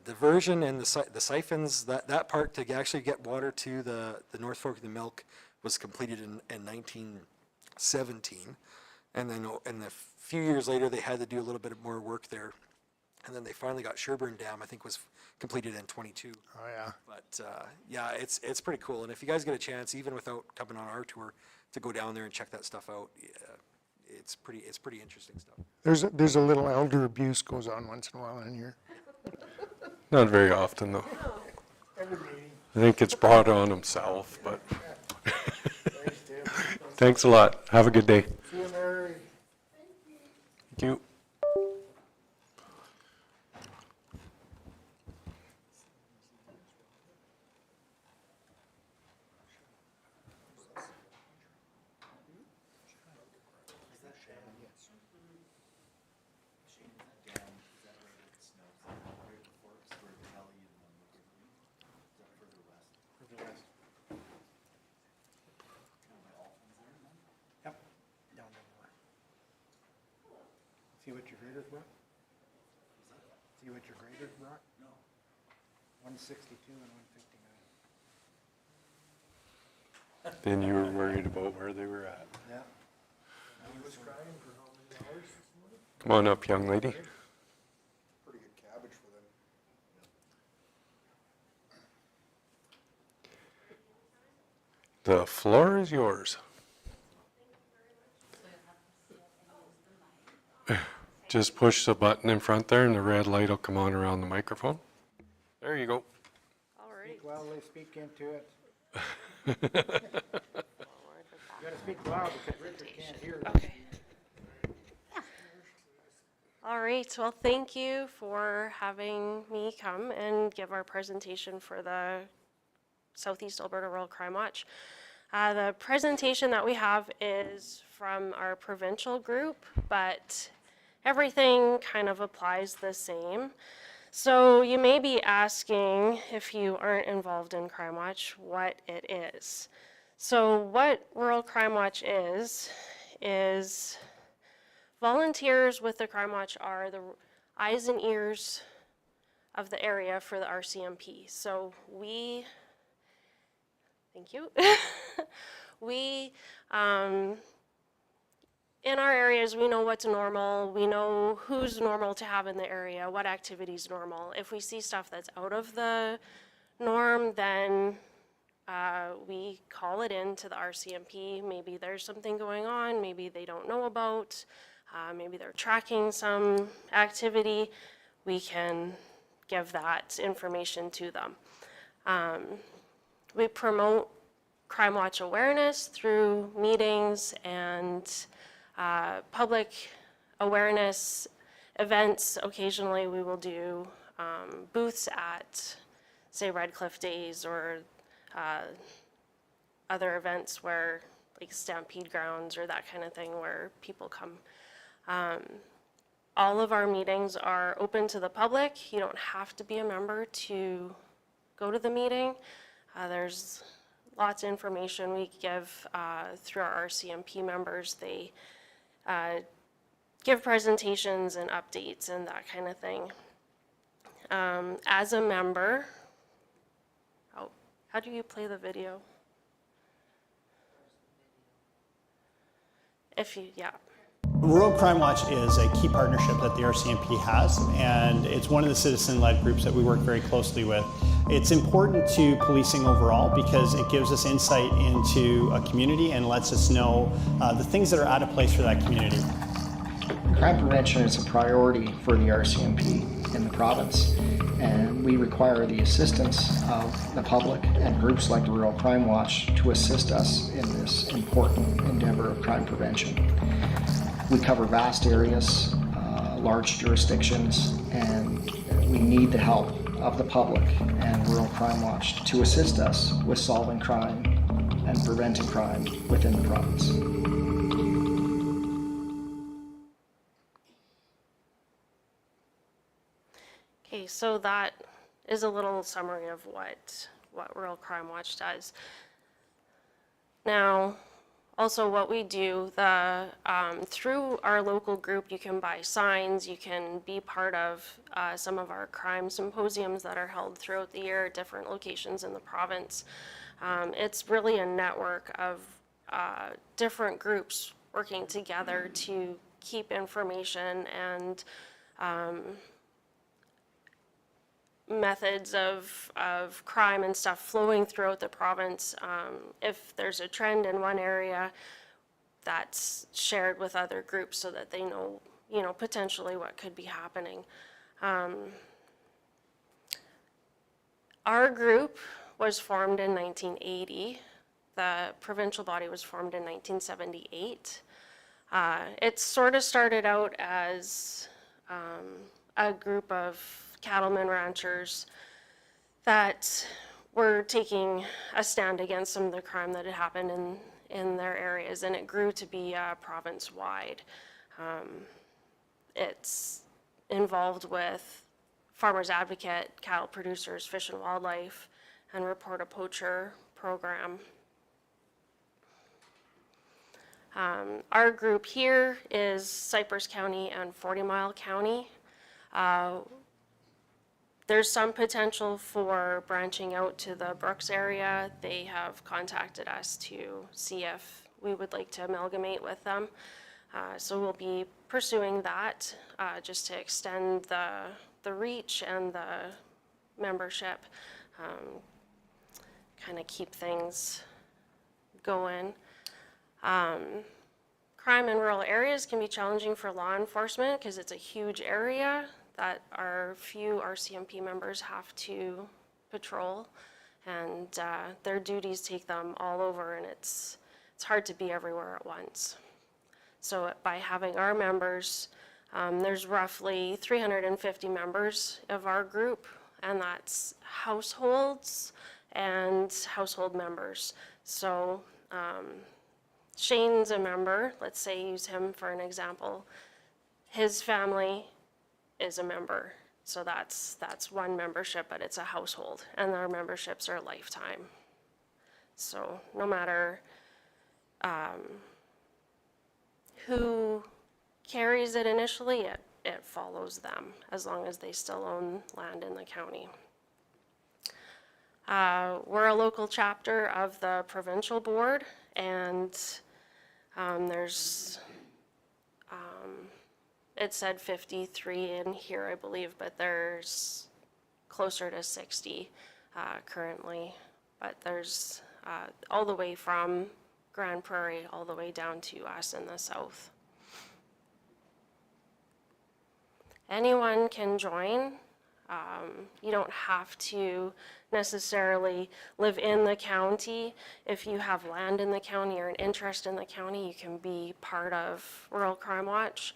diversion and the siphons, that part to actually get water to the North Fork of the Milk was completed in 1917. And then, and a few years later, they had to do a little bit more work there. And then they finally got Sherburne Dam, I think was completed in 22. Oh, yeah. But, yeah, it's pretty cool. And if you guys get a chance, even without coming on our tour, to go down there and check that stuff out, it's pretty interesting stuff. There's a little elder abuse goes on once in a while in here. Not very often, though. I think it's brought on himself, but. Thanks a lot. Have a good day. See you, Mary. Thank you. Yep, down there. See what your graders brought? See what your graders brought? No. 162 and 159. Then you were worried about where they were at. Yeah. Come on up, young lady. Pretty good cabbage for them. The floor is yours. Just push the button in front there and the red light will come on around the microphone. There you go. Speak loudly, speak into it. You gotta speak loud because Richard can't hear you. Okay. All right, well, thank you for having me come and give our presentation for the Southeast Alberta Rural Crime Watch. The presentation that we have is from our provincial group, but everything kind of applies the same. So you may be asking, if you aren't involved in Crime Watch, what it is. So what Rural Crime Watch is volunteers with the Crime Watch are the eyes and ears of the area for the RCMP. So we, thank you, we, in our areas, we know what's normal, we know who's normal to have in the area, what activity's normal. If we see stuff that's out of the norm, then we call it in to the RCMP. Maybe there's something going on, maybe they don't know about, maybe they're tracking some activity. We can give that information to them. We promote Crime Watch awareness through meetings and public awareness events. Occasionally we will do booths at, say, Red Cliff Days or other events where, like Stampede Grounds or that kind of thing, where people come. All of our meetings are open to the public. You don't have to be a member to go to the meeting. There's lots of information we give through our RCMP members. They give presentations and updates and that kind of thing. As a member, how do you play the video? If you, yeah. Rural Crime Watch is a key partnership that the RCMP has, and it's one of the citizen-led groups that we work very closely with. It's important to policing overall because it gives us insight into a community and lets us know the things that are out of place for that community. Crime prevention is a priority for the RCMP in the province, and we require the assistance of the public and groups like the Rural Crime Watch to assist us in this important endeavor of crime prevention. We cover vast areas, large jurisdictions, and we need the help of the public and Rural Crime Watch to assist us with solving crime and preventing crime within the province. Okay, so that is a little summary of what Rural Crime Watch does. Now, Also, what we do, through our local group, you can buy signs, you can be part of some of our crime symposiums that are held throughout the year at different locations in the province. It's really a network of different groups working together to keep information and methods of crime and stuff flowing throughout the province. If there's a trend in one area, that's shared with other groups so that they know, potentially what could be happening. Our group was formed in 1980. The provincial body was formed in 1978. It sort of started out as a group of cattlemen ranchers that were taking a stand against some of the crime that had happened in their areas, and it grew to be province-wide. It's involved with Farmers Advocate, cattle producers, Fish and Wildlife, and Report a Poacher program. Our group here is Cypress County and 40 Mile County. There's some potential for branching out to the Brooks area. They have contacted us to see if we would like to amalgamate with them. So we'll be pursuing that just to extend the reach and the membership, kind of keep things going. Crime in rural areas can be challenging for law enforcement because it's a huge area that our few RCMP members have to patrol, and their duties take them all over, and it's hard to be everywhere at once. So by having our members, there's roughly 350 members of our group, and that's households and household members. So Shane's a member, let's say use him for an example. His family is a member, so that's one membership, but it's a household, and our memberships are lifetime. So no matter who carries it initially, it follows them as long as they still own land in the county. We're a local chapter of the provincial board, and there's it said 53 in here, I believe, but there's closer to 60 currently. But there's all the way from Grand Prairie all the way down to us in the south. Anyone can join. You don't have to necessarily live in the county. If you have land in the county or an interest in the county, you can be part of Rural Crime Watch.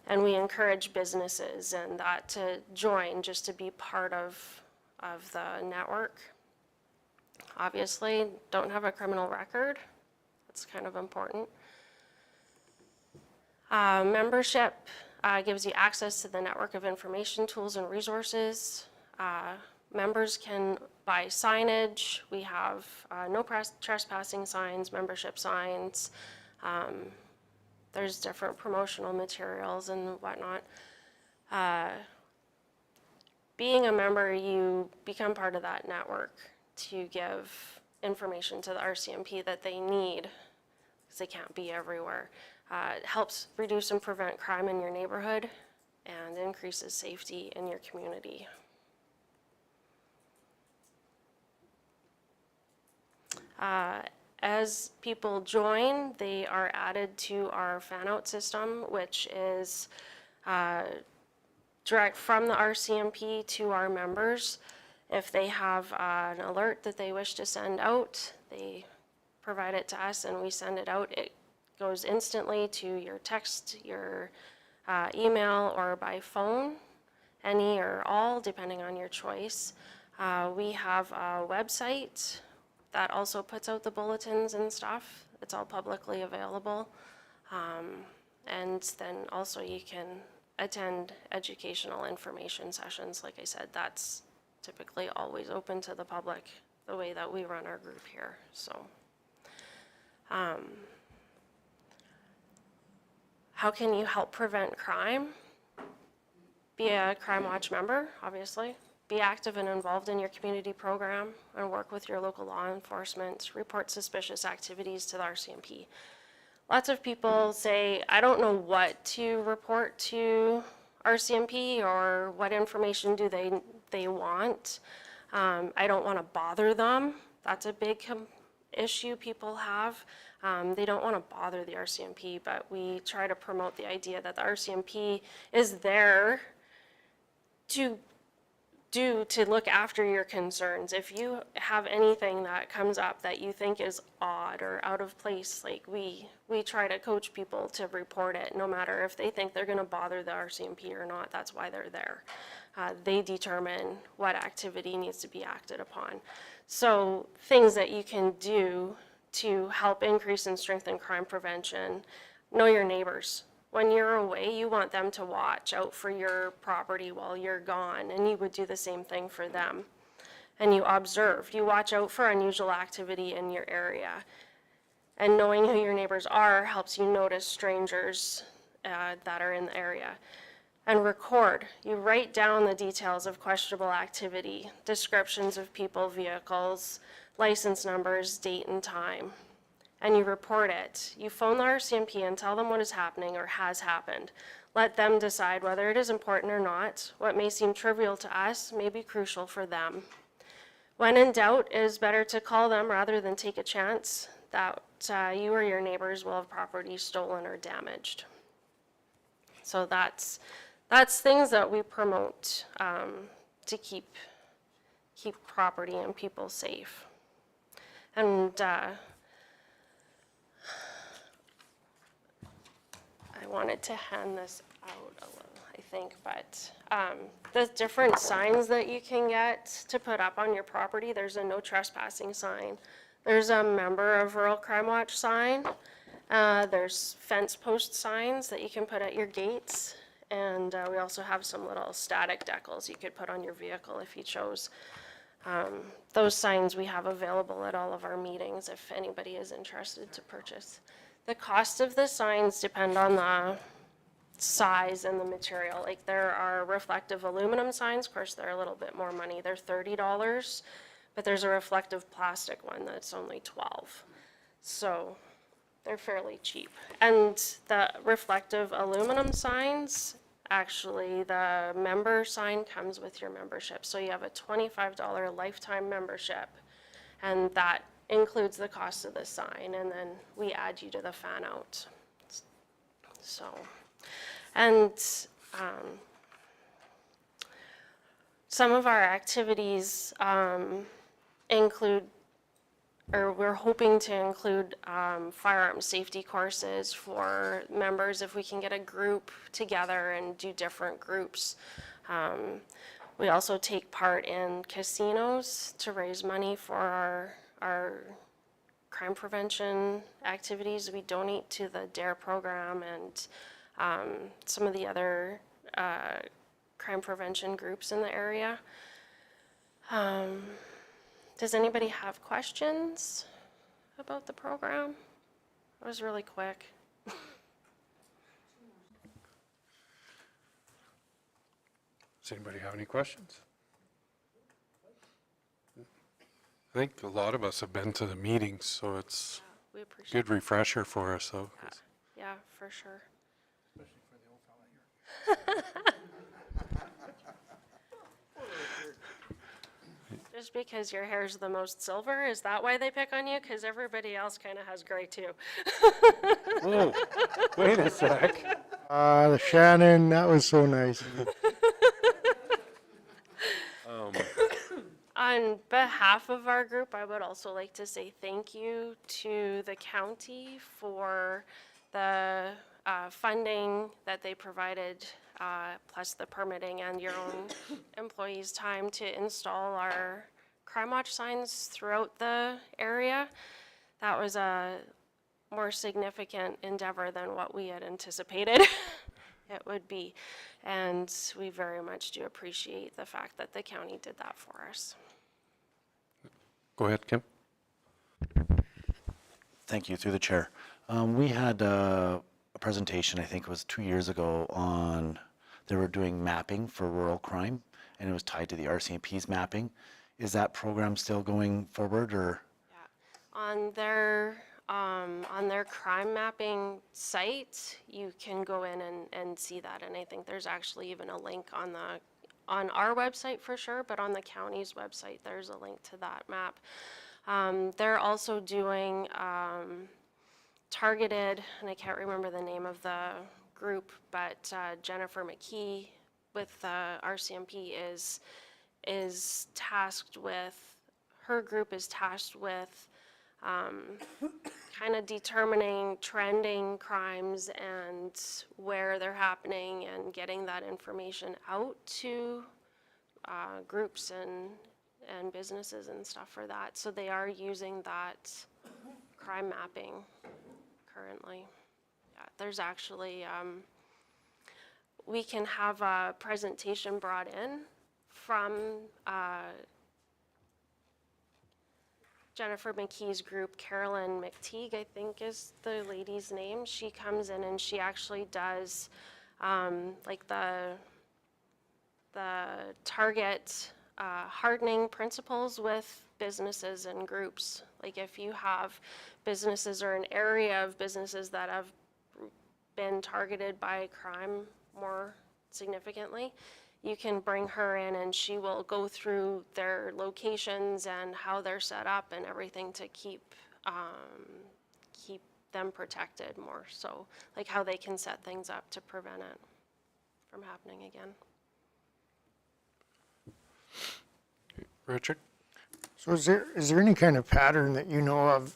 And we encourage businesses and that to join just to be part of the network. Obviously, don't have a criminal record. That's kind of important. Membership gives you access to the network of information, tools, and resources. Members can buy signage. We have no trespassing signs, membership signs. There's different promotional materials and whatnot. Being a member, you become part of that network to give information to the RCMP that they need, because they can't be everywhere. It helps reduce and prevent crime in your neighborhood and increases safety in your community. As people join, they are added to our fan-out system, which is direct from the RCMP to our members. If they have an alert that they wish to send out, they provide it to us and we send it out. It goes instantly to your text, your email, or by phone, any or all, depending on your choice. We have a website that also puts out the bulletins and stuff. It's all publicly available. And then also you can attend educational information sessions. Like I said, that's typically always open to the public, the way that we run our group here. So How can you help prevent crime? Be a Crime Watch member, obviously. Be active and involved in your community program and work with your local law enforcement. Report suspicious activities to the RCMP. Lots of people say, I don't know what to report to RCMP or what information do they want. I don't want to bother them. That's a big issue people have. They don't want to bother the RCMP, but we try to promote the idea that the RCMP is there to look after your concerns. If you have anything that comes up that you think is odd or out of place, like we try to coach people to report it, no matter if they think they're going to bother the RCMP or not. That's why they're there. They determine what activity needs to be acted upon. So things that you can do to help increase and strengthen crime prevention: know your neighbors. When you're away, you want them to watch out for your property while you're gone, and you would do the same thing for them. And you observe. You watch out for unusual activity in your area. And knowing who your neighbors are helps you notice strangers that are in the area. And record. You write down the details of questionable activity, descriptions of people, vehicles, license numbers, date and time. And you report it. You phone the RCMP and tell them what is happening or has happened. Let them decide whether it is important or not. What may seem trivial to us may be crucial for them. When in doubt, it is better to call them rather than take a chance that you or your neighbors will have property stolen or damaged. So that's things that we promote to keep property and people safe. And I wanted to hand this out a little, I think, but the different signs that you can get to put up on your property: there's a no trespassing sign, there's a member of Rural Crime Watch sign, there's fence post signs that you can put at your gates, and we also have some little static decals you could put on your vehicle if you chose. Those signs we have available at all of our meetings if anybody is interested to purchase. The cost of the signs depend on the size and the material. Like, there are reflective aluminum signs. Of course, they're a little bit more money. They're $30, but there's a reflective plastic one that's only $12. So they're fairly cheap. And the reflective aluminum signs, actually, the member sign comes with your membership. So you have a $25 lifetime membership, and that includes the cost of the sign, and then we add you to the fan out. So, and some of our activities include, or we're hoping to include, firearm safety courses for members if we can get a group together and do different groups. We also take part in casinos to raise money for our crime prevention activities. We donate to the DARE program and some of the other crime prevention groups in the area. Does anybody have questions about the program? It was really quick. Does anybody have any questions? I think a lot of us have been to the meetings, so it's We a appreciate good refresher for us, though. that. Yeah, for sure. Just because your hair's the most silver, is that why they pick on you? Because everybody else kind of has gray too. Whoa, wait a sec. Shannon, that was so nice. On behalf of our group, I would also like to say thank you to the county for the funding that they provided, plus the permitting and your own employees' time to install our Crime Watch signs throughout the area. That was a more significant endeavor than what we had anticipated it would be. And we very much do appreciate the fact that the county did that for us. Go ahead, Kim. Thank you, through the chair. We had a presentation, I think it was 2 years ago, on, they were doing mapping for rural crime, and it was tied to the RCMP's mapping. Is that program still going forward, or? On their crime mapping site, you can go in and see that, and I think there's actually even a link on our website for sure, but on the county's website, there's a link to that map. They're also doing targeted, and I can't remember the name of the group, but Jennifer McKee with the RCMP is tasked with, her group is tasked with kind of determining trending crimes and where they're happening and getting that information out to groups and businesses and stuff for that. So they are using that crime mapping currently. Yeah, there's actually, we can have a presentation brought in from Jennifer McKee's group. Carolyn McTeague, I think is the lady's name. She comes in and she actually does like the target hardening principles with businesses and groups. Like if you have businesses or an area of businesses that have been targeted by crime more significantly, you can bring her in and she will go through their locations and how they're set up and everything to keep them protected more. So like how they can set things up to prevent it from happening again. Richard? So is there any kind of pattern that you know of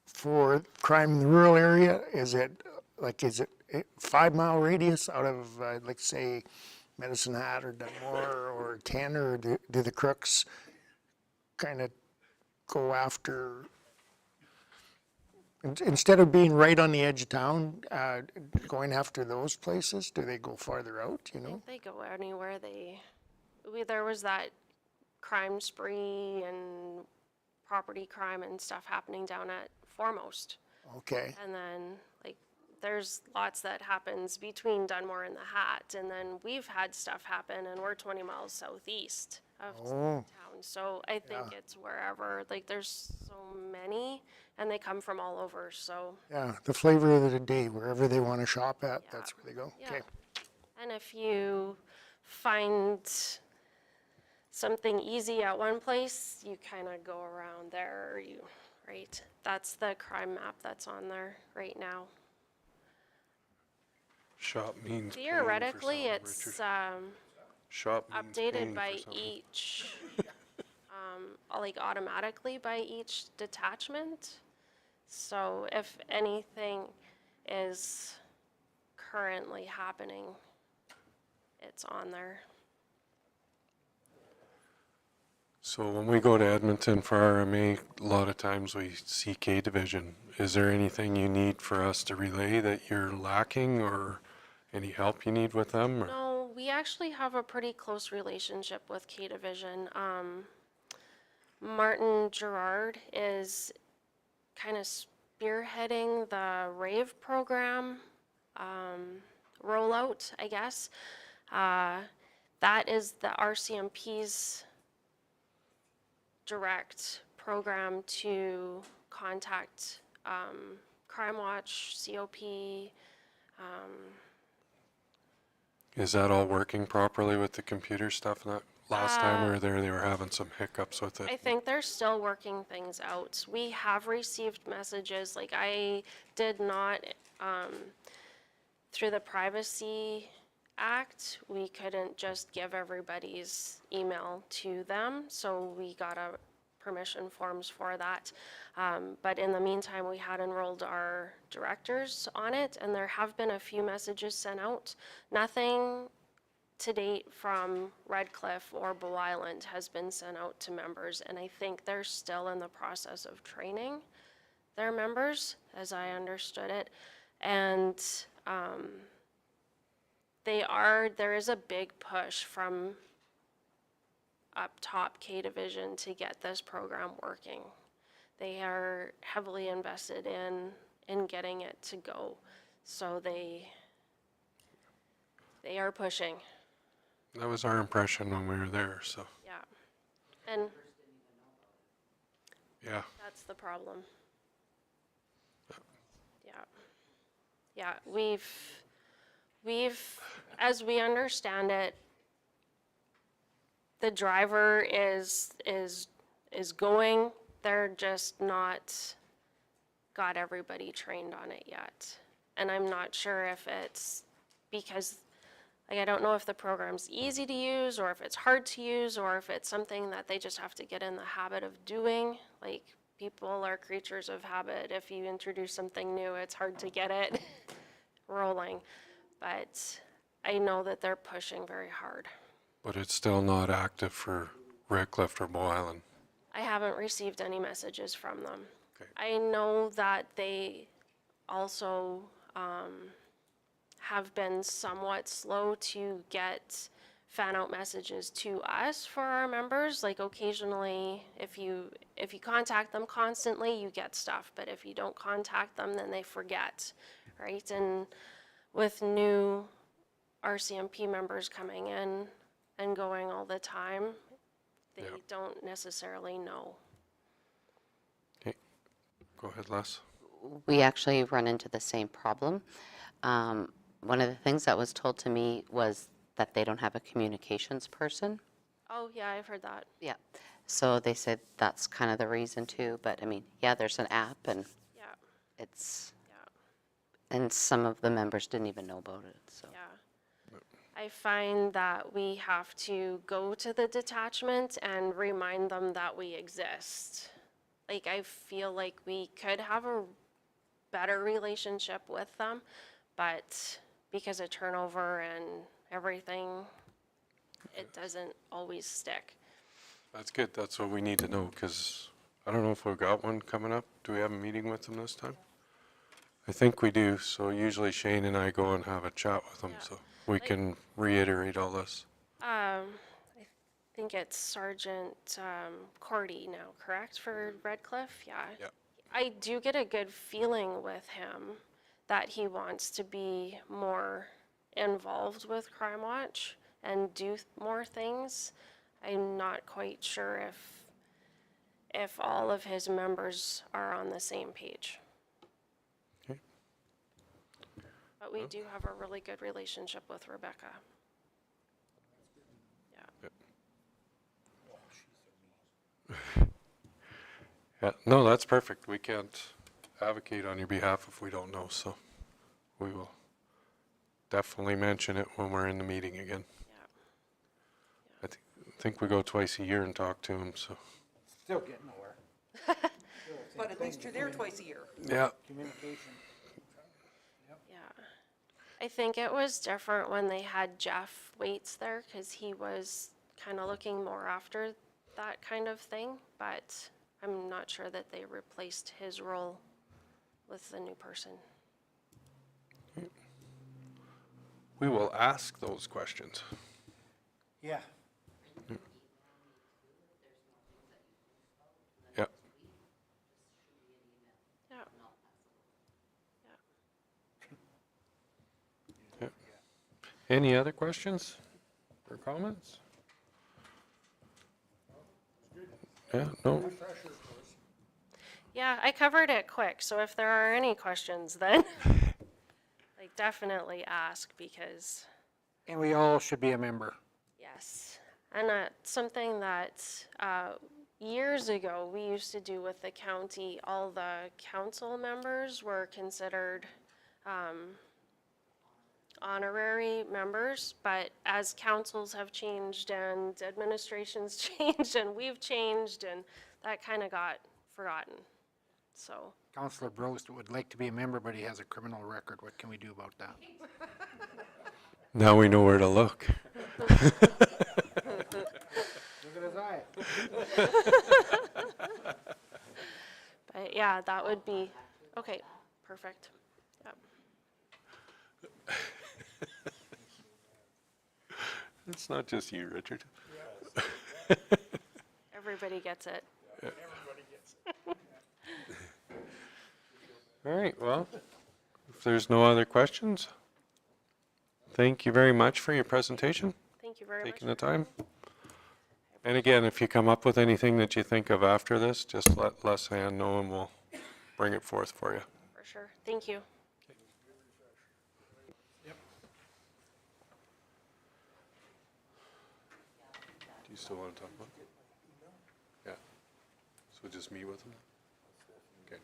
for crime in the rural area? Is it a 5-mile radius out of, like say, Medicine Hat or Dunmore or Tanner, or do the crooks kind of go after, instead of being right on the edge of town, going after those places, do they go farther out, you I know? think they go anywhere there was that crime spree and property crime and stuff happening down at Foremost. Okay. And then, like, there's lots that happens between Dunmore and the Hat, and then we've had stuff happen, and we're 20 miles southeast of town. So I think it's wherever, like, there's so many, and they come from all over, so. Yeah, the flavor of the day, wherever they want to shop at, that's where they go. Yeah. Okay. And if you find something easy at one place, you kind of go around there, right? That's the crime map that's on there right now. Shop means paying for Theoretically, something, it's Richard. Shop means updated paying by for something. each, like automatically by each detachment. So if anything is currently happening, it's on there. So when we go to Edmonton for RMA, a lot of times we see K Division. Is there anything you need for us to relay that you're lacking, or any help you need with them? Or? No, we actually have a pretty close relationship with K Division. Martin Gerard is kind of spearheading the RAVE program rollout, I guess. That is the RCMP's direct program to contact Crime Watch, COP. Is that all working properly with the computer stuff? That last time we were there, they were having some hiccups with it. I think they're still working things out. We have received messages, like I did not, through the Privacy Act, we couldn't just give everybody's email to them, so we got permission forms for that. But in the meantime, we had enrolled our directors on it, and there have been a few messages sent out. Nothing to date from Red Cliff or Bow Island has been sent out to members, and I think they're still in the process of training their members, as I understood it. And there is a big push from up top K Division to get this program working. they are heavily invested in getting it to go. So they are pushing, That was our impression when we were there, so, yeah. And yeah. that's the problem. Yeah. Yeah, we've, as we understand it, the driver is going, they're just not got everybody trained on it yet. And I'm not sure if it's because, like, I don't know if the program's easy to use or if it's hard to use or if it's something that they just have to get in the habit of doing. Like, people are creatures of habit. If you introduce something new, it's hard to get it rolling. But I know that they're pushing very hard. But it's still not active for Redcliffe or Bow Island. I haven't received any messages from them. Okay. I know that they also have been somewhat slow to get fan out messages to us for our members. Like occasionally, if you contact them constantly, you get stuff. But if you don't contact them, then they forget, right? And with new RCMP members coming in and going all the time, they don't necessarily know. Okay, go ahead, Les. We actually run into the same problem. One of the things that was told to me was that they don't have a communications person. Oh, yeah, I've heard that. Yeah. So they said that's kind of the reason too. But I mean, yeah, there's an app and Yeah, it's, yeah, and some of the members didn't even know about it. So yeah. I find that we have to go to the detachment and remind them that we exist. Like, I feel like we could have a better relationship with them, but because of turnover and everything, it doesn't always stick. That's good, that's what we need to know, because I don't know if we've got one coming up. Do we have a meeting with them this time? I think we do, so usually Shane and I go and have a chat with them, Yeah. so we can reiterate all this. I think it's Sergeant Cordy now, correct, for Redcliffe? Yeah. Yeah. I do get a good feeling with him that he wants to be more involved with Crime Watch and do more things. I'm not quite sure if all of his members are on the same page. Okay. But we do have a really good relationship with Rebecca. Yeah, no, that's perfect. We can't advocate on your behalf if we don't know, so we will definitely mention it when we're in the meeting again. Yeah. I think we go twice a year and talk to them, so. Still getting nowhere. But at least you're there twice a year. Yeah. Communication. Yeah. I think it was different when they had Jeff Waits there because he was kind of looking more after that kind of thing, but I'm not sure that they replaced his role with the new person. We will ask those questions. Yeah. Yeah. Yeah. Yeah. Any other questions or comments? Yeah, no? Yeah, I covered it quick, so if there are any questions then, like, definitely ask because, And we all should be a member. yes. And something that years ago we used to do with the county, all the council members were considered honorary members, but as councils have changed and administrations changed and we've changed, and that kind of got forgotten. So, Councillor Brost would like to be a member, but he has a criminal record. What can we do about that? Now we know where to look. Look at his eye. but yeah, that would be, okay, perfect. Yep. It's not just you, Richard. Everybody gets it. All right, well, if there's no other questions, thank you very much for your presentation, Thank you very much. taking the time. And again, if you come up with anything that you think of after this, just let Les Ann know and we'll bring it forth for you. For sure. Thank you. Do you still want to talk about it? Yeah. So just meet with them? Okay.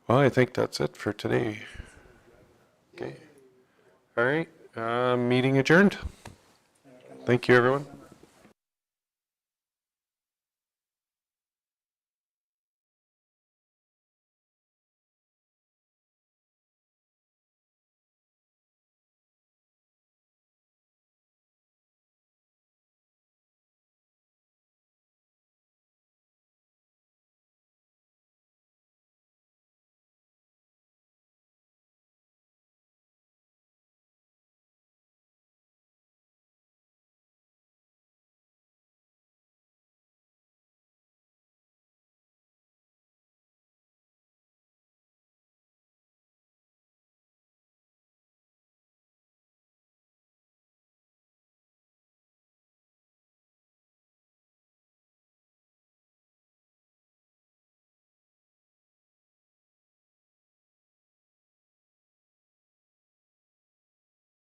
Well, I think that's it for today. Okay. All right, meeting adjourned. Thank you, everyone.